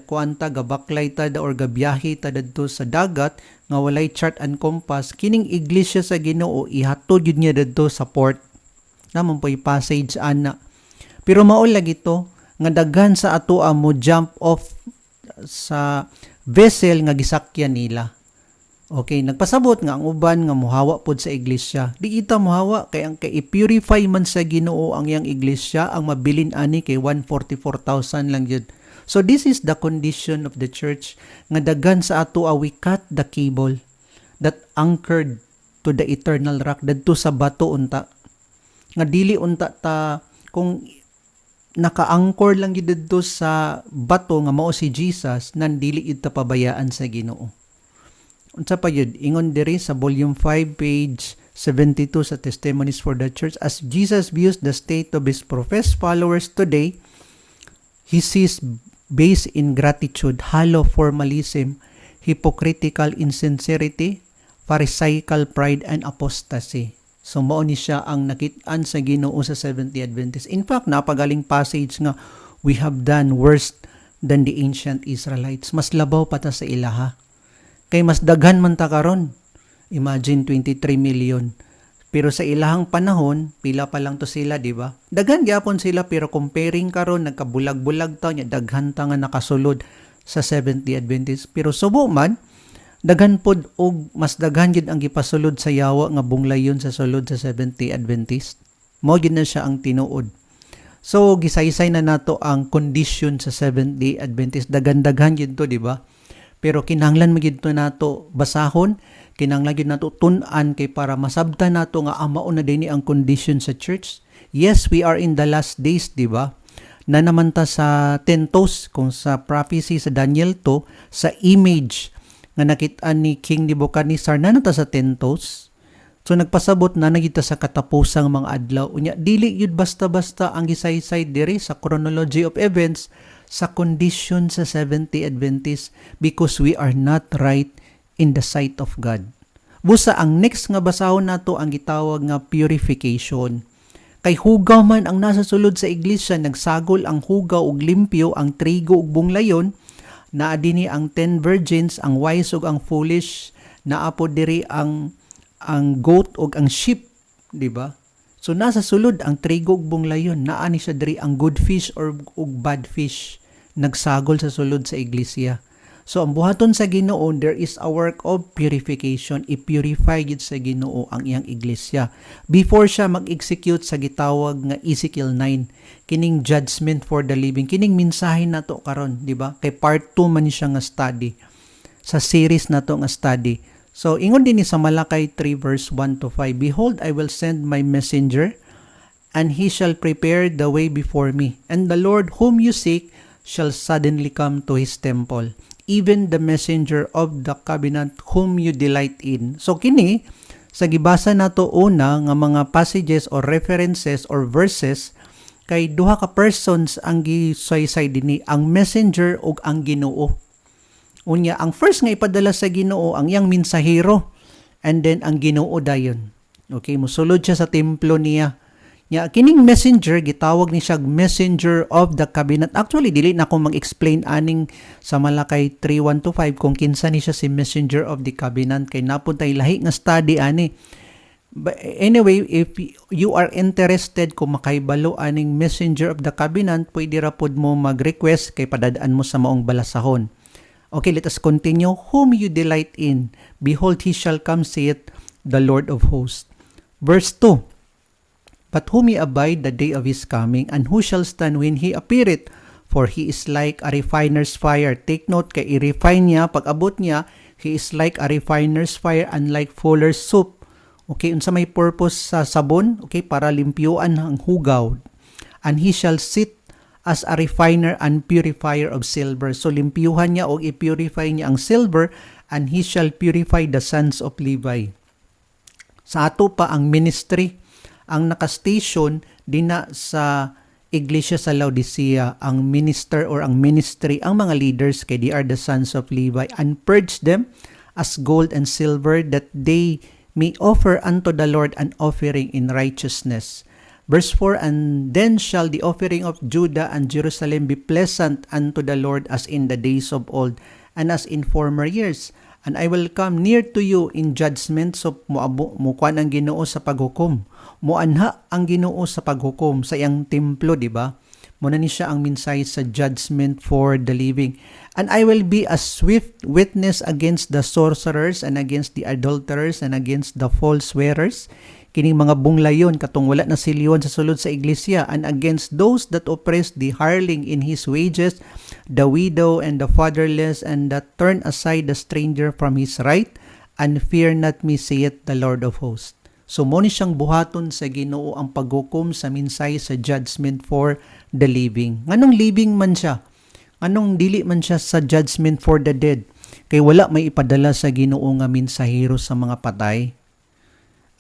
kuanta gabaklay ta or gabiyahe ta dadto sa dagat nga walay chart and compass, kining iglesia sa Ginoo ihatod yun niya dadto sa port. Namon po'y passage ana. Pero mao lagi to nga daghan sa ato mo jump off sa vessel nga gisakyan nila. Okay, nagpasabot nga ang uban nga muhawa pod sa iglesia. Di kita muhawa kay ang kay i-purify man sa Ginoo ang yang iglesia, ang mabilin ani kay 144,000 lang jud. So this is the condition of the church nga daghan sa ato we cut the cable that anchored to the eternal rock dadto sa bato unta. Nga dili unta ta kung naka-anchor lang yun dito sa bato nga mao si Jesus, nan dili ita pabayaan sa Ginoo. Unsa pa yun? Ingon diri sa volume 5 page 72 sa Testimonies for the Church, as Jesus views the state of his professed followers today, he sees base ingratitude, hollow formalism, hypocritical insincerity, pharisaical pride, and apostasy. So mao ni siya ang nakit-an sa Ginoo sa Seventh-day Adventist. In fact, napagaling passage nga we have done worse than the ancient Israelites. Mas labaw pa ta sa ilaha. Kay mas daghan man ta karon. Imagine 23 million. Pero sa ilahang panahon, pila pa lang to sila, di ba? Daghan gyapon sila pero comparing karon nagkabulag-bulag ta nya daghan ta nga nakasulod sa Seventh-day Adventist. Pero subo man daghan pod og mas daghan gid ang gipasulod sa yawa nga bunglayon sa sulod sa Seventh-day Adventist. Mao gid na siya ang tinuod. So gisaysay na nato ang condition sa Seventh-day Adventist. Daghan-daghan gid to, di ba? Pero kinahanglan magid to nato basahon, kinahanglan gid nato tun-an kay para masabtan nato nga mao na dinhi ang condition sa church. Yes, we are in the last days, di ba? Na naman ta sa 10 toes kung sa prophecy sa Daniel 2 sa image nga nakit-an ni King Nebuchadnezzar na nata sa 10 toes. So nagpasabot na nagita sa katapusang mga adlaw. Unya dili yun basta-basta ang gisaysay diri sa chronology of events sa condition sa Seventh-day Adventist because we are not right in the sight of God. Busa ang next nga basahon nato ang gitawag nga purification. Kay hugaw man ang nasa sulod sa iglesia, nagsagol ang hugaw ug limpyo, ang trigo ug bunglayon, naa dinhi ang 10 virgins, ang wise ug ang foolish, naa po diri ang goat ug ang sheep, di ba? So nasa sulod ang trigo ug bunglayon, naa ni siya diri ang good fish ug bad fish, nagsagol sa sulod sa iglesia. So ang buhaton sa Ginoo, there is a work of purification. I-purify gid sa Ginoo ang iyang iglesia before siya mag-execute sa gitawag nga Ezekiel 9, kining judgment for the living. Kining mensahe nato karon, di ba? Kay part 2 man siya nga study sa series nato nga study. So ingon din ni sa Malakay 3 verse 1 to 5, behold, I will send my messenger, and he shall prepare the way before me, and the Lord whom you seek shall suddenly come to his temple, even the messenger of the covenant whom you delight in. So kini sa gibasa nato una nga mga passages or references or verses, kay duha ka persons ang gisaysay dinhi, ang messenger ug ang Ginoo. Unya ang first nga ipadala sa Ginoo ang iyang mensahero, and then ang Ginoo dayon. Okay, mosulod siya sa templo niya. Ya, kining messenger gitawag ni siya messenger of the covenant. Actually dili na ko mag-explain aning sa Malakay 3:1 to 5 kung kinsa ni siya si messenger of the covenant, kay napuntay lahi nga study ani. But anyway, if you are interested kung makaibalo aning messenger of the covenant, pwede ra pod mo mag-request kay padadaan mo sa maong balasahon. Okay, let us continue. Whom you delight in, behold he shall come, saith the Lord of hosts. Verse 2, but whom ye abide the day of his coming, and who shall stand when he appeareth? For he is like a refiner's fire. Take note, kay i-refine niya, pag abot niya, he is like a refiner's fire and like fuller's soup. Okay, unsa may purpose sa sabon? Okay, para limpyuan ang hugaw. And he shall sit as a refiner and purifier of silver. So limpyuhan niya o i-purify niya ang silver, and he shall purify the sons of Levi. Sa ato pa ang ministry, ang nakastation dina sa iglesia sa Laodicea, ang minister or ang ministry, ang mga leaders kay they are the sons of Levi, and purge them as gold and silver, that they may offer unto the Lord an offering in righteousness. Verse 4, and then shall the offering of Judah and Jerusalem be pleasant unto the Lord as in the days of old, and as in former years. And I will come near to you in judgment. So mukuan ang Ginoo sa paghukom. Muanha ang Ginoo sa paghukom sa iyang templo, di ba? Muna ni siya ang minsay sa judgment for the living. And I will be a swift witness against the sorcerers and against the adulterers and against the false swearers. Kining mga bunglayon katong wala na silyon sa sulod sa iglesia, and against those that oppress the hireling in his wages, the widow and the fatherless, and that turn aside the stranger from his right, and fear not me, saith the Lord of hosts. So mo ni siyang buhaton sa Ginoo ang paghukom sa minsay sa judgment for the living. Nganong living man siya? Anong dili man siya sa judgment for the dead? Kay wala may ipadala sa Ginoo nga minsahero sa mga patay.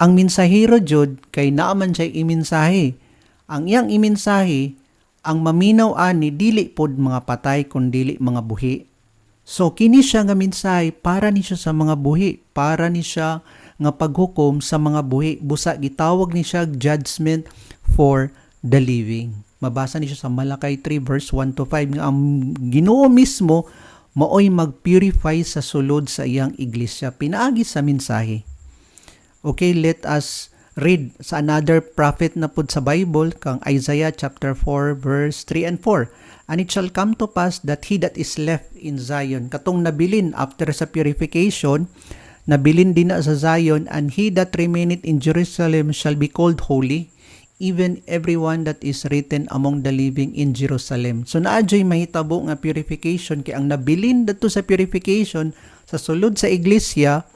Ang minsahero jud kay naaman siya iminsahe. Ang iyang iminsahe, ang maminaw ani dili pod mga patay kundi mga buhi. So kini siya nga mensahe para ni siya sa mga buhi, para ni siya nga paghukom sa mga buhi. Busa gitawag ni siya judgment for the living. Mabasa ni siya sa Malakay 3 verse 1 to 5 nga ang Ginoo mismo maoy magpurify sa sulod sa iyang iglesia pinaagi sa mensahe. Okay, let us read sa another prophet na pud sa Bible, kang Isaiah chapter 4 verse 3 and 4. And it shall come to pass that he that is left in Zion, katong nabilin after sa purification, nabilin din na sa Zion, and he that remaineth in Jerusalem shall be called holy, even everyone that is written among the living in Jerusalem. So naadyoy mahitabo nga purification, kay ang nabilin dato sa purification sa sulod sa iglesia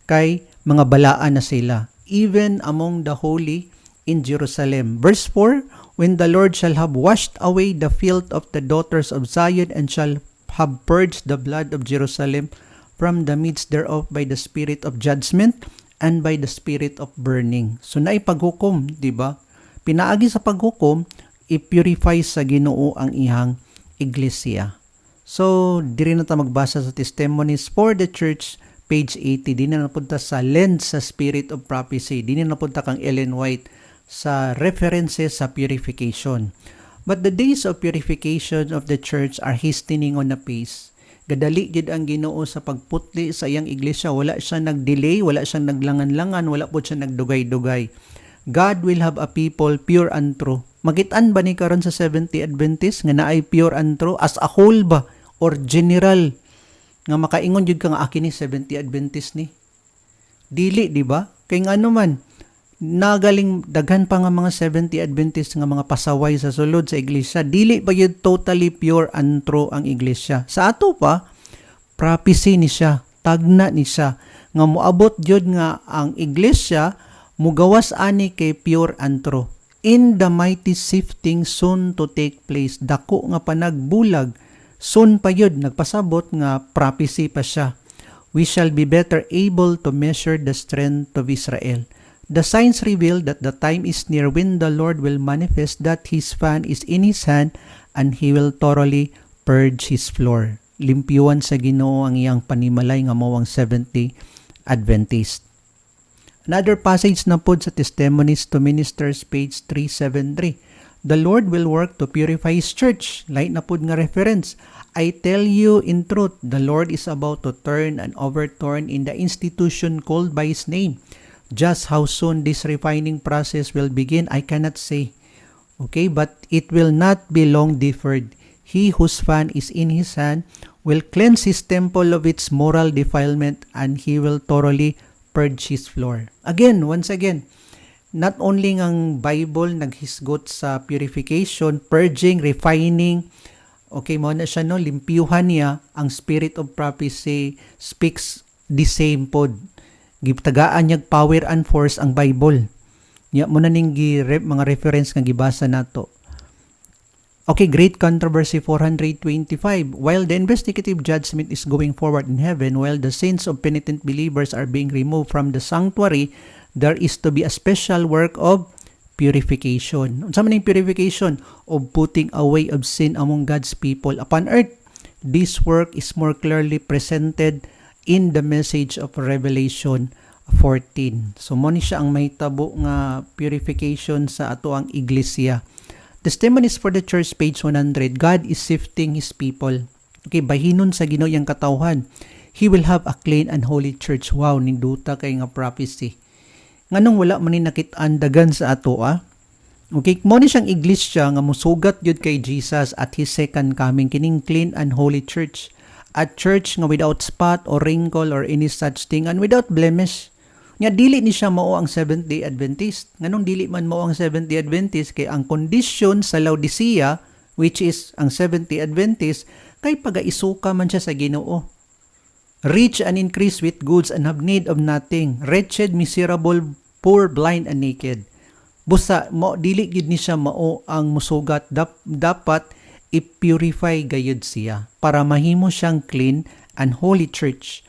kay mga balaan na sila, even among the holy in Jerusalem. Verse 4, when the Lord shall have washed away the filth of the daughters of Zion, and shall have purged the blood of Jerusalem from the midst thereof by the spirit of judgment and by the spirit of burning. So naipaghukom, di ba? Pinaagi sa paghukom, i-purify sa Ginoo ang ihang iglesia. So diri na ta magbasa sa Testimonies for the Church, page 80. Di na napunta sa lens sa spirit of prophecy. Di na napunta kang Ellen White sa references sa purification. But the days of purification of the church are hastening on apace. Gadali gid ang Ginoo sa pagputli sa iyang iglesia. Wala siya nag-delay, wala siyang naglangan-langan, wala po siya nagdugay-dugay. God will have a people pure and true. Magitan ba ni karon sa 70 Adventist nga naay pure and true as a whole ba or general? Nga makaingon jud ka nga akin ni 70 Adventist ni. Dili, di ba? Kay ngano man nagaling daghan pa nga mga 70 Adventist nga mga pasaway sa sulod sa iglesia. Dili ba yun totally pure and true ang iglesia? Sa ato pa, prophecy ni siya, tagna ni siya nga moabot jud nga ang iglesia mugawas ani kay pure and true. In the mighty sifting soon to take place, dako nga panagbulag, soon pa yun, nagpasabot nga prophecy pa siya. We shall be better able to measure the strength of Israel. The signs reveal that the time is near when the Lord will manifest that His fan is in His hand, and He will thoroughly purge His floor. Limpyuan sa Ginoo ang iyang panimalay nga mao ang 70 Adventist. Another passage na pod sa Testimonies to Ministers, page 373. The Lord will work to purify His church. Light na pod nga reference. I tell you in truth, the Lord is about to turn and overturn in the institution called by His name. Just how soon this refining process will begin, I cannot say. Okay, but it will not be long deferred. He whose fan is in His hand will cleanse His temple of its moral defilement, and He will thoroughly purge His floor. Again, once again, not only ang Bible naghisgot sa purification, purging, refining, Okay, mo na siya, no, limpyuhan niya. Ang spirit of prophecy speaks the same pod. Gitagaan niya power and force ang Bible. Nya mo na ning mga reference nga gibasa nato. Okay, Great Controversy 425. While the investigative judgment is going forward in heaven, while the sins of penitent believers are being removed from the sanctuary, there is to be a special work of purification. Unsa man ning purification? Of putting away of sin among God's people upon earth. This work is more clearly presented in the message of Revelation 14. So mo ni siya ang mahitabo nga purification sa ato ang iglesia. Testimonies for the Church, page 100. God is sifting His people. Okay, bahinon sa Ginoo yang katawhan. He will have a clean and holy church. Wow, ninduta kay nga prophecy. Nganong wala man ni nakit-an dagan sa ato, Okay, mo ni siyang iglesia nga musugat yun kay Jesus at His second coming, kining clean and holy church. A church nga without spot or wrinkle or any such thing and without blemish. Nga dili ni siya mao ang Seventh-day Adventist. Nganong dili man mao ang Seventh-day Adventist kay ang condition sa Laodicea, which is ang Seventh-day Adventist, kay pagaisuka man siya sa Ginoo. Rich and increased with goods and have need of nothing. Wretched, miserable, poor, blind, and naked. Busa, dili gid ni siya mao ang musugat. Dapat i-purify gayud siya para mahimo siyang clean and holy church.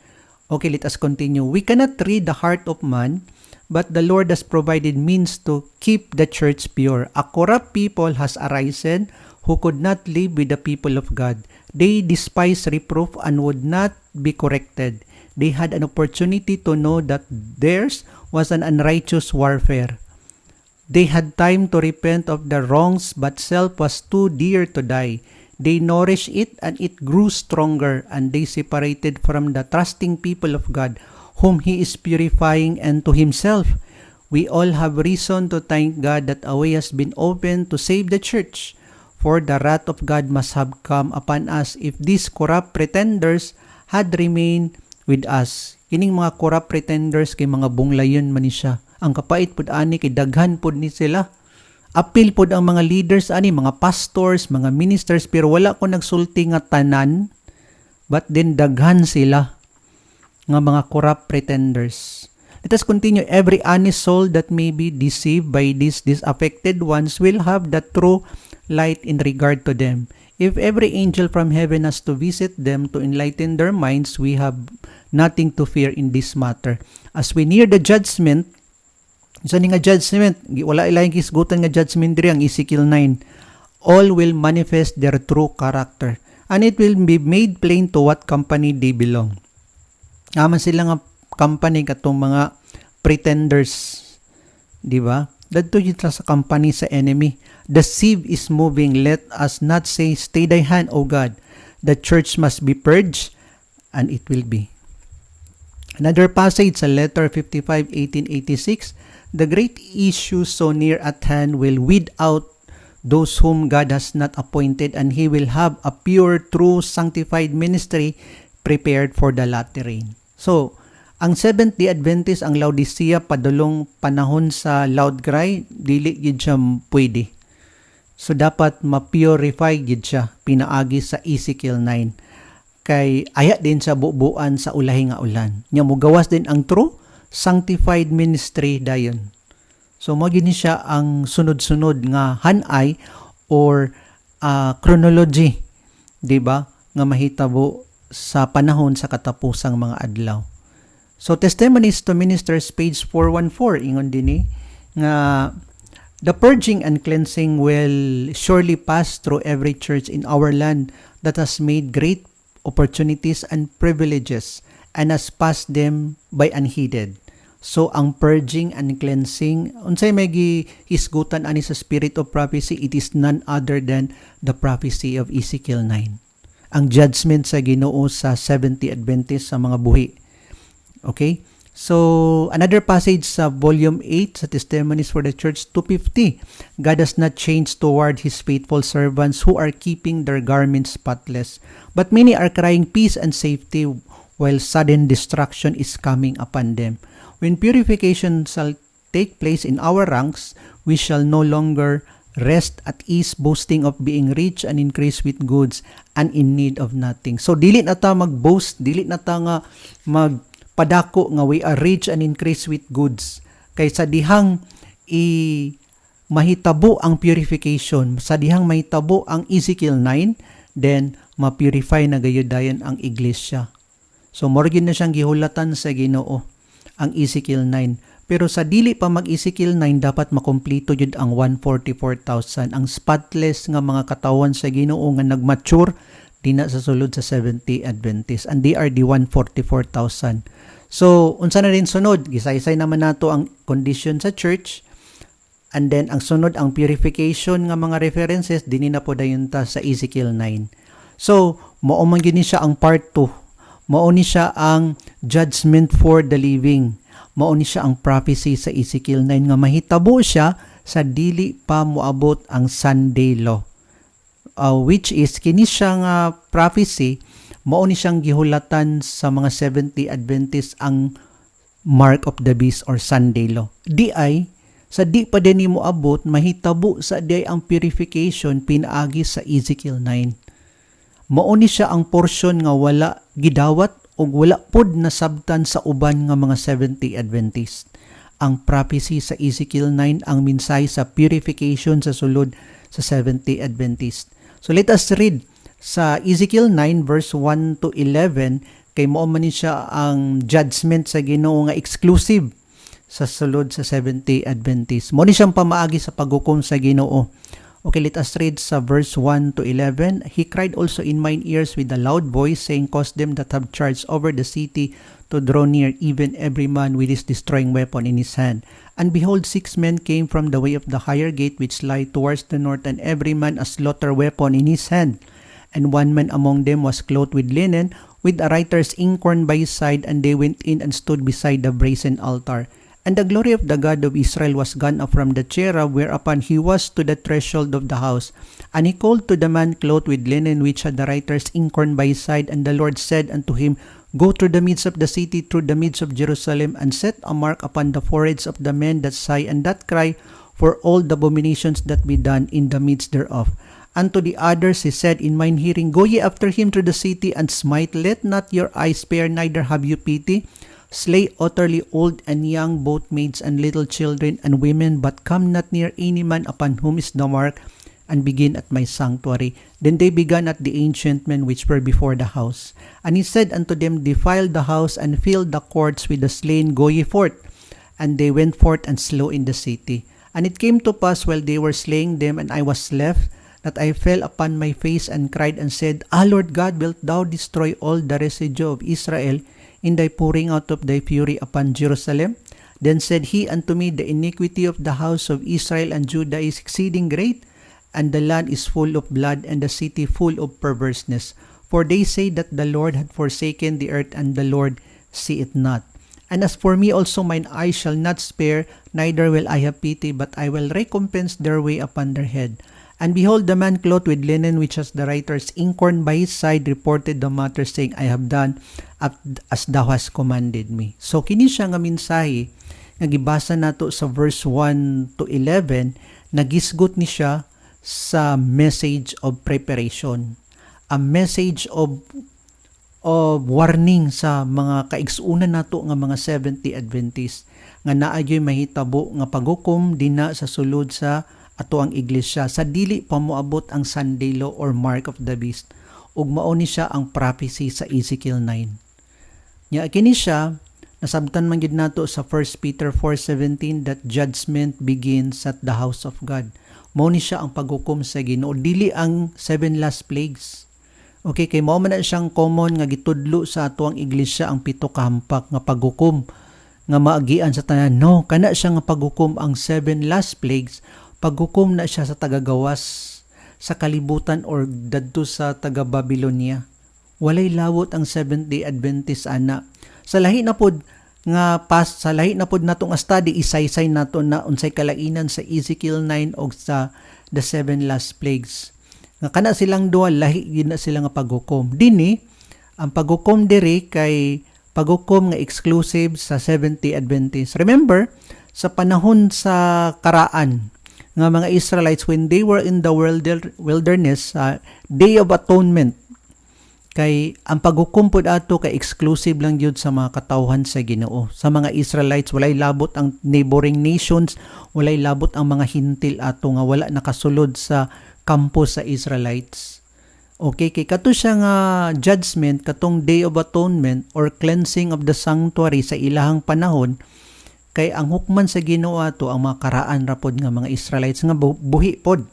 Okay, let us continue. We cannot read the heart of man, but the Lord has provided means to keep the church pure. A corrupt people has arisen who could not live with the people of God. They despised reproof and would not be corrected. They had an opportunity to know that theirs was an unrighteous warfare. They had time to repent of their wrongs, but self was too dear to die. They nourished it, and it grew stronger, and they separated from the trusting people of God, whom He is purifying, and to Himself. We all have reason to thank God that a way has been opened to save the church, for the wrath of God must have come upon us if these corrupt pretenders had remained with us. Kining mga corrupt pretenders kay mga bunglayon man ni siya. Ang kapait pud ani kay daghan pud ni sila. Apil pod ang mga leaders ani, mga pastors, mga ministers, pero wala ko nagsulti nga tanan, but then daghan sila nga mga corrupt pretenders. Let us continue. Every honest soul that may be deceived by these disaffected ones will have the true light in regard to them. If every angel from heaven has to visit them to enlighten their minds, we have nothing to fear in this matter. As we near the judgment, isa ni nga judgment, wala ilayang kisgutan nga judgment diri ang Ezekiel 9. All will manifest their true character, and it will be made plain to what company they belong. Aman sila nga company katong mga pretenders, di ba? Dadto yun sa company sa enemy. The sieve is moving. Let us not say, stay thy hand, O God. The church must be purged, and it will be. Another passage sa letter 55, 1886, the great issue so near at hand will weed out those whom God has not appointed, and He will have a pure, true, sanctified ministry prepared for the latter rain. So, ang Seventh-day Adventist, ang Laodicea, padulong panahon sa loud cry, dili gid siya pwede. So, dapat ma-purify gid siya, pinaagi sa Ezekiel 9. Kay aya din sa bubuan sa ulahi nga ulan. Nya mo gawas din ang true, sanctified ministry dayon. So, mo gini siya ang sunod-sunod nga hanay or chronology, di ba? Nga mahitabo sa panahon sa katapusang mga adlaw. So, Testimonies to Ministers, page 414, ingon din nga the purging and cleansing will surely pass through every church in our land that has made great opportunities and privileges and has passed them by unheeded. So, ang purging and cleansing, unsay may hisgutan ani sa spirit of prophecy, it is none other than the prophecy of Ezekiel 9. Ang judgment sa Ginoo sa 70 Adventist sa mga buhi. Okay? So, another passage sa volume 8 sa Testimonies for the Church 250. God has not changed toward His faithful servants who are keeping their garments spotless. But many are crying peace and safety while sudden destruction is coming upon them. When purification shall take place in our ranks, we shall no longer rest at ease, boasting of being rich and increase with goods and in need of nothing. So dili na ta mag-boast, dili na ta nga magpadako nga we are rich and increase with goods. Kaysa dihang mahitabo ang purification, sa dihang mahitabo ang Ezekiel 9, then ma-purify na gayudayan ang iglesia. So morgin na siyang gihulatan sa Ginoo ang Ezekiel 9. Pero sa dili pa mag-Ezekiel 9, dapat makompleto yun ang 144,000. Ang spotless nga mga katawan sa Ginoo nga nagmature, di na sa sulod sa 70 Adventist. And they are the 144,000. So, unsa na rin sunod? Gisaysay naman nato ang condition sa church. And then, ang sunod, ang purification nga mga references, dini na po dayon ta sa Ezekiel 9. So, mao man gini siya ang part 2. Mao ni siya ang judgment for the living. Mao ni siya ang prophecy sa Ezekiel 9 nga mahitabo siya sa dili pa moabot ang Sunday law. Which is kini siya nga prophecy, mao ni siyang gihulatan sa mga 70 Adventists ang mark of the beast or Sunday law. Di ay sa di pa din moabot, mahitabo sa di ang purification pinaagi sa Ezekiel 9. Mao ni siya ang portion nga wala gidawat o wala pod nasabtan sa uban nga mga 70 Adventist. Ang prophecy sa Ezekiel 9 ang minsay sa purification sa sulod sa 70 Adventist. So let us read sa Ezekiel 9 verse 1 to 11, kay mao man ni siya ang judgment sa Ginoo nga exclusive sa sulod sa 70 Adventist. Mao ni siyang pamaagi sa paghukom sa Ginoo. Okay, let us read sa verse 1 to 11. He cried also in mine ears with a loud voice, saying, cause them that have charge over the city to draw near, even every man with his destroying weapon in his hand. And behold, 6 men came from the way of the higher gate which lie towards the north, and every man a slaughter weapon in his hand. And one man among them was clothed with linen, with a writer's inkhorn by his side, and they went in and stood beside the brazen altar. And the glory of the God of Israel was gone up from the cherub whereupon he was to the threshold of the house. And he called to the man clothed with linen which had the writer's inkhorn by his side. And the Lord said unto him, go through the midst of the city, through the midst of Jerusalem, and set a mark upon the foreheads of the men that sigh and that cry for all the abominations that be done in the midst thereof. Unto the others he said in mine hearing, go ye after him through the city, and smite, let not your eyes spare, neither have you pity. Slay utterly old and young, both maids and little children and women, but come not near any man upon whom is the mark, and begin at my sanctuary. Then they began at the ancient men which were before the house. And he said unto them, defile the house, and fill the courts with the slain, go ye forth. And they went forth and slew in the city. And it came to pass while they were slaying them, and I was left, that I fell upon my face and cried and said, Ah, Lord God, wilt thou destroy all the residue of Israel in thy pouring out of thy fury upon Jerusalem? Then said he unto me, the iniquity of the house of Israel and Judah is exceeding great, and the land is full of blood, and the city full of perverseness. For they say that the Lord had forsaken the earth, and the Lord see it not. And as for me also, mine eyes shall not spare, neither will I have pity, but I will recompense their way upon their head. And behold, the man clothed with linen, which has the writer's inkhorn by his side, reported the matter, saying, I have done as thou hast commanded me. So, kini siya nga mensahe, nga gibasa nato sa verse 1 to 11, nagisgot ni siya sa message of preparation. A message of warning sa mga kaigsuunan nato nga mga 70 Adventist, nga naay'y mahitabo nga paghukom dinha sa sulod sa ato ang iglesia sa dili pa moabot ang Sunday law or mark of the beast, ug mao ni siya ang prophecy sa Ezekiel 9. Nya kini siya nasabtan man gid nato sa 1 Peter 4:17 that judgment begins at the house of God. Mao ni siya ang paghukom sa Ginoo, dili ang 7 last plagues. Okay, kay mao man na siyang common nga gitudlo sa ato ang iglesia ang 7 ka hampak nga paghukom nga maagian sa tanan. No, kana siya nga paghukom ang 7 last plagues. Paghukom na siya sa tagagawas sa kalibutan or dadto sa taga-Babylonia. Walay lawot ang 70 Adventist ana. Sa lahi na pod sa lahi na pod natong study, isaysay nato na unsay kalainan sa Ezekiel 9 og sa the 7 last plagues. Nga kana silang duha, lahi gid na sila nga paghukom. Dinhi ang paghukom diri kay paghukom nga exclusive sa 70 Adventist. Remember, sa panahon sa karaan, nga mga Israelites when they were in the wilderness, Day of Atonement, kay ang paghukom pod ato kay exclusive lang yun sa mga katawhan sa Ginoo. Sa mga Israelites walay labot ang neighboring nations, walay labot ang mga hintil ato nga wala nakasulod sa kampo sa Israelites. Okay, kay kato siya nga judgment, katong Day of Atonement or cleansing of the sanctuary sa ilahang panahon, kay ang hukman sa Ginoo ato ang mga karaan ra pod nga mga Israelites nga buhi pod.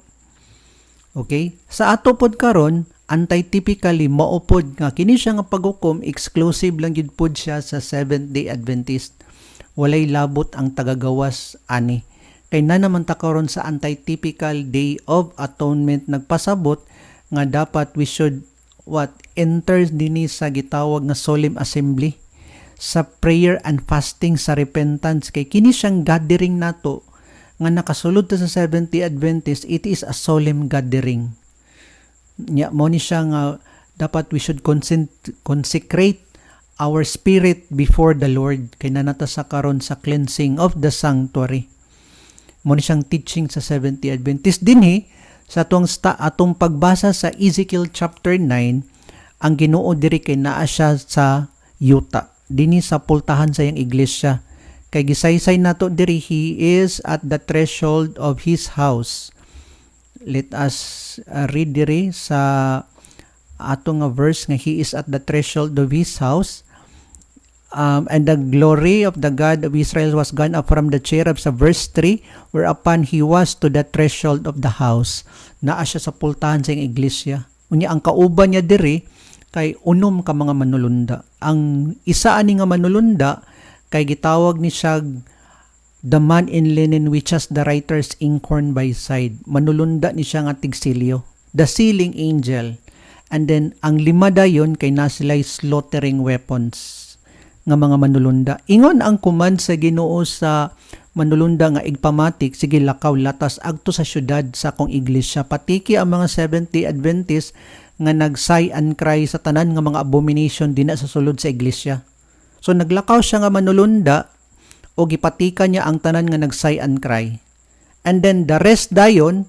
Okay? Sa ato pod karon, anti-typically maupod nga kini siya nga paghukom exclusive lang gid pod siya sa Seventh-day Adventist. Walay labot ang tagagawas ani. Kay na naman ta karon sa anti-typical Day of Atonement nagpasabot nga dapat we should enter dinhi sa gitawag nga solemn assembly, sa prayer and fasting, sa repentance. Kay kini siyang gathering nato nga nakasulod ta sa Seventh-day Adventist. It is a solemn gathering. Nya mo ni siya nga dapat we should consecrate our spirit before the Lord kay nanata sa karon sa cleansing of the sanctuary. Mo ni siyang teaching sa Seventh-day Adventist dinhi sa atong pagbasa sa Ezekiel chapter 9. Ang Ginoo diri kay naa siya sa yuta dinhi sa pultahan sa iyang iglesia. Kay gisaysay nato diri, he is at the threshold of his house. Let us read diri sa atong verse nga he is at the threshold of his house. And the glory of the God of Israel was gone up from the cherub, sa verse 3, whereupon he was to the threshold of the house. Naa siya sa pultahan sa iyang iglesia. Unya ang kauban niya diri kay unom ka mga manulunda. Ang isa ani nga manulunda kay gitawag ni siya the man in linen which has the writer's inkhorn by side. Manulunda ni siya nga tigsilyo. The sealing angel. And then, ang lima dayon kay nasilay slaughtering weapons nga mga manulunda. Ingon ang command sa Ginoo sa manulunda nga igpamatik, sige lakaw latas agto sa syudad sa akong iglesia. Patiki ang mga Seventh-day Adventist nga nagsay and cry sa tanan nga mga abomination dina sa sulod sa iglesia. So naglakaw siya nga manulunda o gipatika niya ang tanan nga nagsay and cry. And then the rest dayon,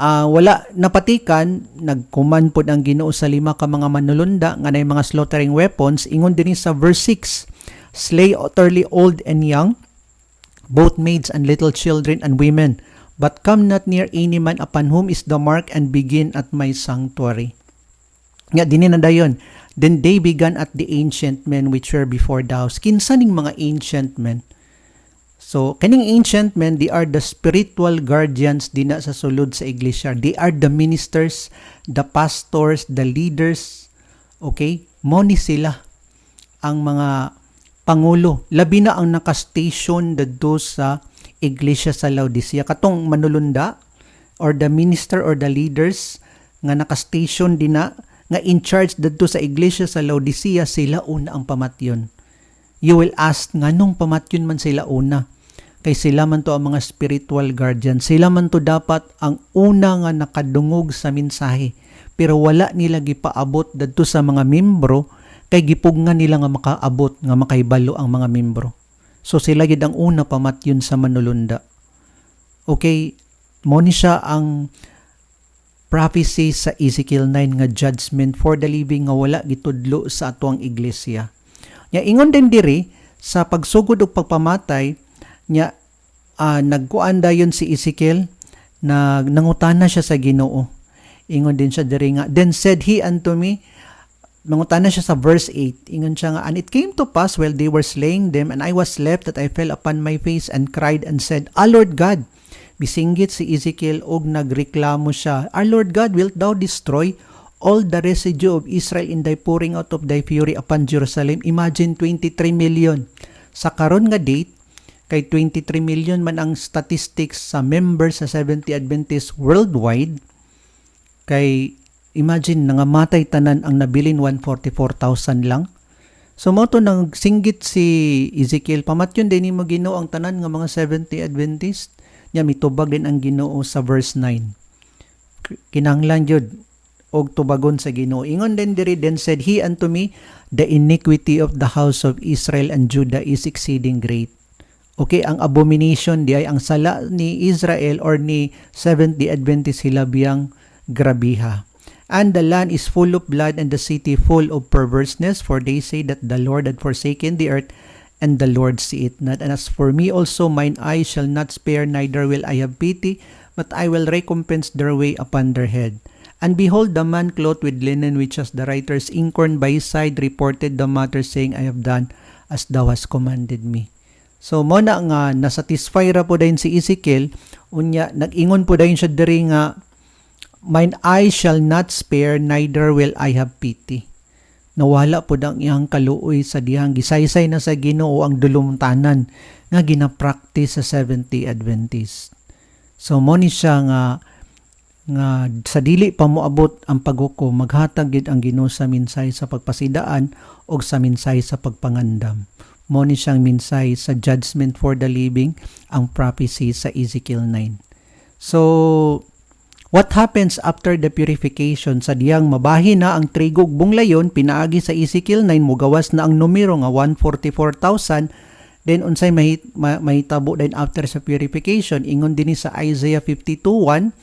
wala napatikan, nagkuman pod ang Ginoo sa lima ka mga manulunda nga nay mga slaughtering weapons. Ingon din sa verse 6, slay utterly old and young, both maids and little children and women, but come not near any man upon whom is the mark, and begin at my sanctuary. Nga din na dayon. Then they began at the ancient men which were before the house. Kinsa ning mga ancient men? So, kaning ancient men, they are the spiritual guardians dina sa sulod sa iglesia. They are the ministers, the pastors, the leaders. Okay? Mo ni sila ang mga pangulo. Labi na ang nakastation dadto sa iglesia sa Laodicea. Katong manulunda or the minister or the leaders nga nakastation dina nga in charge dadto sa iglesia sa Laodicea, sila una ang pamatyon. You will ask, nganong pamatyon man sila una? Kay sila man to ang mga spiritual guardian. Sila man to dapat ang una nga nakadungog sa mensahe. Pero wala nila gipaabot dadto sa mga membro, kay gipugnan nila nga makaabot, nga makaibalo ang mga membro. So sila gid ang una pamatyon sa manulunda. Okay, mo ni siya ang prophecy sa Ezekiel 9 nga judgment for the living nga wala gitudlo sa atuang iglesia. Nya ingon din diri sa pagsugod og pagpamatay nya, nagkuan dayon si Ezekiel, nangutana siya sa Ginoo. Ingon din siya diri nga, then said he unto me, nangutana siya sa verse 8. Ingon siya nga, and it came to pass while they were slaying them, and I was left, that I fell upon my face and cried and said, Ah, Lord God. Bisinggit si Ezekiel og nagreklamo siya, Our Lord God, wilt thou destroy all the residue of Israel in thy pouring out of thy fury upon Jerusalem? Imagine 23 million. Sa karon nga date, kay 23 million man ang statistics sa members sa Seventh-day Adventist worldwide. Kay imagine, nangamatay tanan ang nabilin 144,000 lang. So mo to nang singgit si Ezekiel, pamatyon din mo Ginoo ang tanan nga mga Seventh-day Adventist. Nya mitubag din ang Ginoo sa verse 9. Kinahanglan jud og tubagon sa Ginoo. Ingon din diri, then said he unto me, the iniquity of the house of Israel and Judah is exceeding great. Okay, ang abomination di ay ang sala ni Israel or ni Seventh-day Adventist sila biyang grabiha. And the land is full of blood and the city full of perverseness, for they say that the Lord had forsaken the earth and the Lord see it not. And as for me also, mine eyes shall not spare, neither will I have pity, but I will recompense their way upon their head. And behold, the man clothed with linen, which as the writer's inkhorn by his side, reported the matter, saying, I have done as thou hast commanded me. So, mo na nga, nasatisfy ra po dahin si Ezekiel, unya, nag-ingon po dahin siya diri nga, mine eyes shall not spare, neither will I have pity. Nawala po ang iyang kaluoy sa dihang gisaysay na sa Ginoo ang dulumtanan nga ginapractice sa Seventh-day Adventist. So mo ni siya nga sa dili pa moabot ang paghukom, maghatag gid ang Ginoo sa minsay sa pagpasidaan o sa minsay sa pagpangandam. Mo ni siyang minsay sa judgment for the living, ang prophecy sa Ezekiel 9. So what happens after the purification? Sa diyang mabahin na ang trigo ug bunglayon, pinaagi sa Ezekiel 9, mugawas na ang numero nga 144,000. Then unsay mahitabo din after sa purification? Ingon din sa Isaiah 52:1,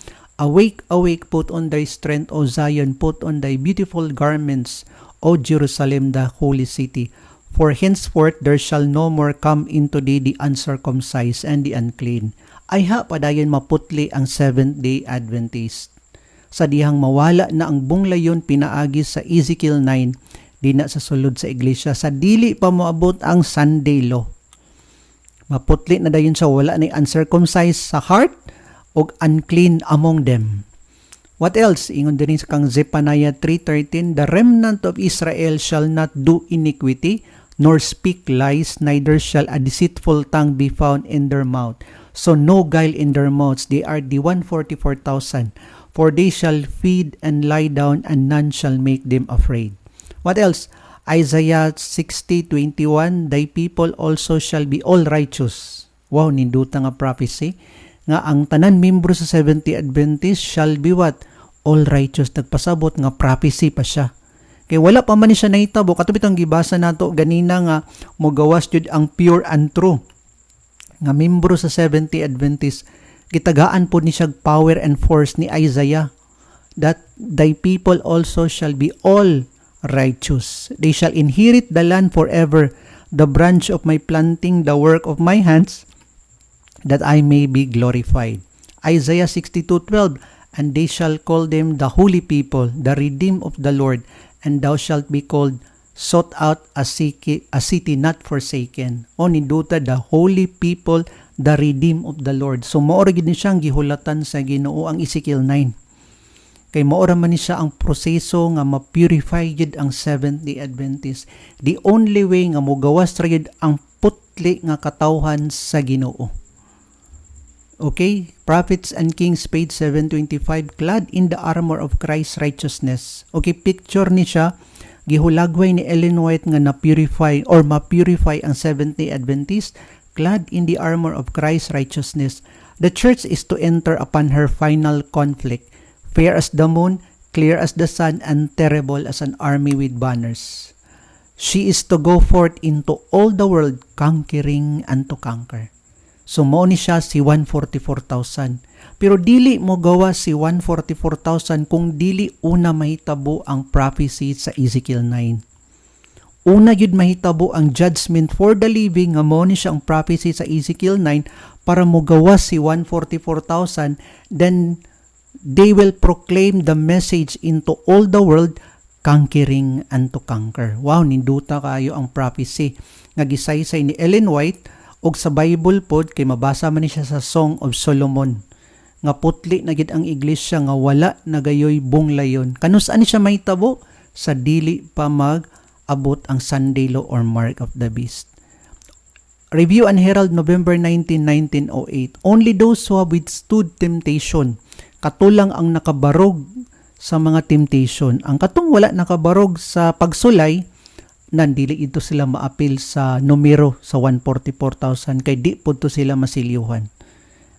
Awake, awake, put on thy strength, O Zion, put on thy beautiful garments, O Jerusalem, the holy city. For henceforth there shall no more come into thee the uncircumcised and the unclean. Ay padayon maputli ang Seventh-day Adventist. Sa dihang mawala na ang bunglayon, pinaagi sa Ezekiel 9, di na sa sulod sa iglesia, sa dili pa moabot ang Sunday law. Maputli na dayon sa wala na uncircumcised sa heart o unclean among them. What else? Ingon din sa kang Zephaniah 3:13, the remnant of Israel shall not do iniquity, nor speak lies, neither shall a deceitful tongue be found in their mouth. So no guile in their mouths, they are the 144,000. For they shall feed and lie down, and none shall make them afraid. What else? Isaiah 60:21, thy people also shall be all righteous. Wow, ninduta nga prophecy. Nga ang tanan membro sa Seventh-day Adventist shall be what? All righteous. Nagpasabot nga prophecy pa siya. Kaya wala pa man siya nahitabo. Katubit ang gibasa nato ganina nga mogawas jud ang pure and true. Nga membro sa Seventh-day Adventist, gitagaan po ni siya power and force ni Isaiah that thy people also shall be all righteous. They shall inherit the land forever, the branch of my planting, the work of my hands, that I may be glorified. Isaiah 62:12, and they shall call them the holy people, the redeemed of the Lord, and thou shalt be called sought out, a city not forsaken. O ninduta, the holy people, the redeemed of the Lord. So maora gid ni siyang gihulatan sa Ginoo ang Ezekiel 9. Kay maora man ni siya ang proseso nga ma-purify gid ang Seventh-day Adventist. The only way nga mogawas ra gid ang putli nga katawhan sa Ginoo. Okay, Prophets and Kings, page 725, clad in the armor of Christ's righteousness. Okay, picture ni siya, gihulagway ni Ellen White nga na-purify or ma-purify ang Seventh-day Adventist, clad in the armor of Christ's righteousness. The church is to enter upon her final conflict, fair as the moon, clear as the sun, and terrible as an army with banners. She is to go forth into all the world, conquering and to conquer. So mo ni siya si 144,000. Pero dili mo gawa si 144,000 kung dili una mahitabo ang prophecy sa Ezekiel 9. Una yun mahitabo ang judgment for the living, nga mo ni siya ang prophecy sa Ezekiel 9 para mo gawa si 144,000. Then they will proclaim the message into all the world, conquering and to conquer. Wow, ninduta kayo ang prophecy nga gisaysay ni Ellen White. Og sa Bible pod, kay mabasa man ni siya sa Song of Solomon, nga putli na gid ang iglesia nga wala nagayoy bunglayon. Kanus-an siya mahitabo? Sa dili pa mag-abot ang Sunday law or mark of the beast. Review and Herald, November 19, 1908. Only those who have withstood temptation, katulang ang nakabarog sa mga temptation. Ang katong wala nakabarog sa pagsulay, nandili ito sila maapil sa numero sa 144,000 kay di po to sila masilyuhan.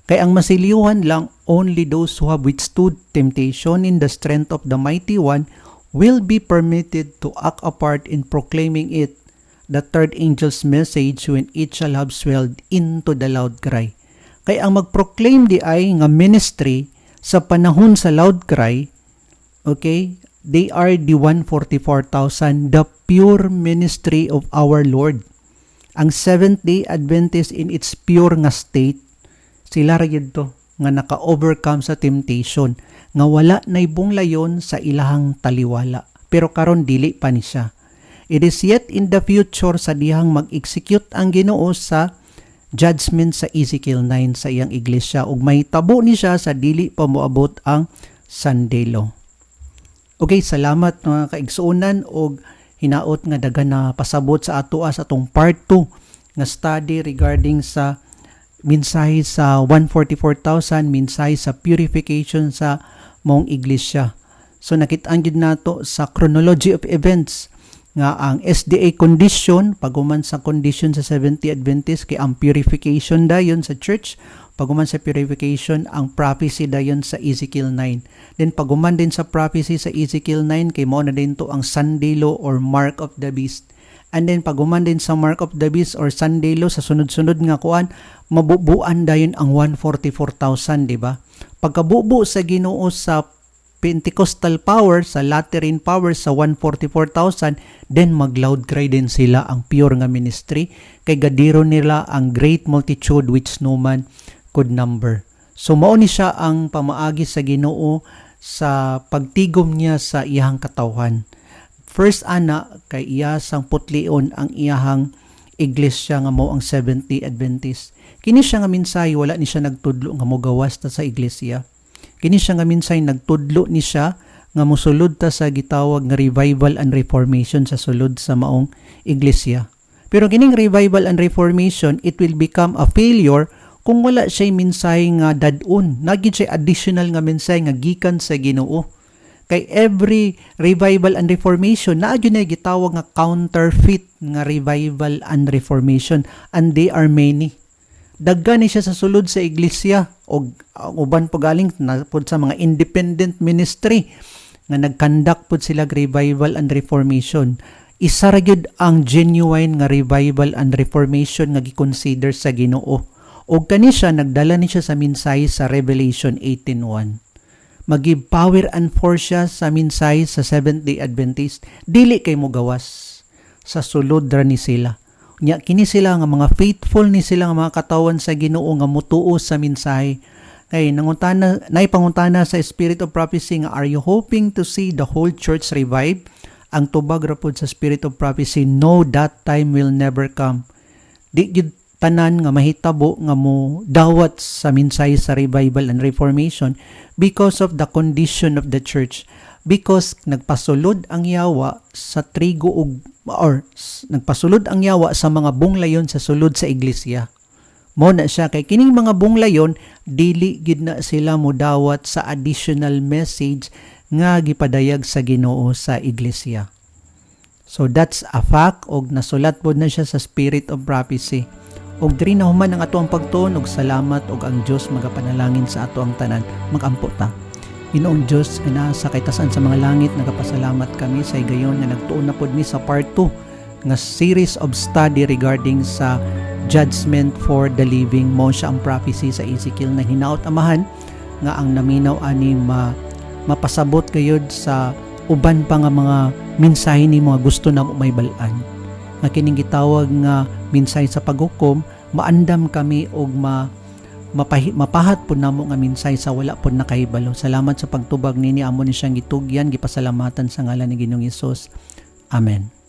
Kay ang masilyuhan lang, only those who have withstood temptation in the strength of the mighty one will be permitted to act a part in proclaiming it, the third angel's message when it shall have swelled into the loud cry. Kay ang mag-proclaim di ay nga ministry sa panahon sa loud cry, okay, they are the 144,000, the pure ministry of our Lord. Ang Seventh-day Adventist in its pure nga state, sila ra gyud to nga naka-overcome sa temptation, nga wala na ibunglayon sa ilahang taliwala. Pero karon dili pa ni siya. It is yet in the future sa dihang mag-execute ang Ginoo sa judgment sa Ezekiel 9 sa iyang iglesia, ug may tabo ni siya sa dili pa moabot ang Sunday law. Okay, salamat mga kaigsuonan, og hinaot nga daghan na pasabot sa ato sa atong part 2 nga study regarding sa mensahe sa 144,000, mensahe sa purification sa mong iglesia. So nakit-an gyud nato sa chronology of events nga ang SDA condition, paguman sa condition sa Seventh-day Adventist, kay ang purification dayon sa church, paguman sa purification, ang prophecy dayon sa Ezekiel 9. Then paguman din sa prophecy sa Ezekiel 9, kay mao na din to ang Sunday law or mark of the beast. And then paguman din sa mark of the beast or Sunday law, sa sunod-sunod nga kuan, mabubuan dayon ang 144,000, di ba? Pagkabubo sa Ginoo sa Pentecostal power, sa Lateran power sa 144,000, then mag-loud cry din sila ang pure nga ministry, kay gadiro nila ang great multitude which no man could number. So mao ni siya ang pamaagi sa Ginoo sa pagtigom niya sa iyahang katawhan. First ana, kay iya sang putlion ang iyahang iglesia nga mao ang Seventh-day Adventist. Kini siya nga mensahe, wala ni siya nagtudlo nga mogawas ta sa iglesia. Kini siya nga minsay nagtudlo ni siya nga mosulod ta sa gitawag nga revival and reformation sa sulod sa maong iglesia. Pero kining revival and reformation, it will become a failure kung wala siya minsay nga dadun. Nagid siya additional nga minsay nga gikan sa Ginoo. Kay every revival and reformation, naa gyud na gitawag nga counterfeit nga revival and reformation, and they are many. Daggan ni siya sa sulod sa iglesia, o uban pagaling na pud sa mga independent ministry nga nagkandak pud sila revival and reformation. Isa ra gyud ang genuine nga revival and reformation nga gi-consider sa Ginoo. Og kani siya nagdala ni siya sa mensahe sa Revelation 18:1. Mag-give power and force siya sa mensahe sa Seventh-day Adventist, dili kay mo gawas, sa sulod ra ni sila. Nya kini sila nga mga faithful ni sila nga mga katawan sa Ginoo nga mutuo sa mensahe. Kay naipangutana sa Spirit of Prophecy nga, are you hoping to see the whole church revive? Ang tubag ra pud sa Spirit of Prophecy, no, that time will never come. Di gyud tanan nga mahitabo nga mo dawat sa mensahe sa revival and reformation because of the condition of the church. Because nagpasulod ang yawa sa trigo or nagpasulod ang yawa sa mga bunglayon sa sulod sa iglesia. Mo na siya kay kining mga bunglayon dili gid na sila modawat sa additional message nga gipadayag sa Ginoo sa iglesia. So that's a fact, og nasulat pod na siya sa Spirit of Prophecy. Og diri na human ang ato ang pagtuon, og salamat, og ang Dios magapanalangin sa ato ang tanan. Magampo ta. Ginoong Diyos nga sa kaitasan sa mga langit, nagapasalamat kami sa higayon nga nagtuon na pod mi sa part 2 nga series of study regarding sa judgment for the living. Mo siya ang prophecy sa Ezekiel na hinaot amahan nga ang naminaw ani mapasabot gayud sa uban pa nga mga mensahe ni mga gusto na may balaan. Nga kining gitawag nga mensahe sa paghukom, maandam kami og mapahat po namo nga minsay sa wala po nakahibalo. Salamat sa pagtubag nini, amo ni siyang gitugyan, gipasalamatan sa ngalan ni Ginoong Hesus. Amen.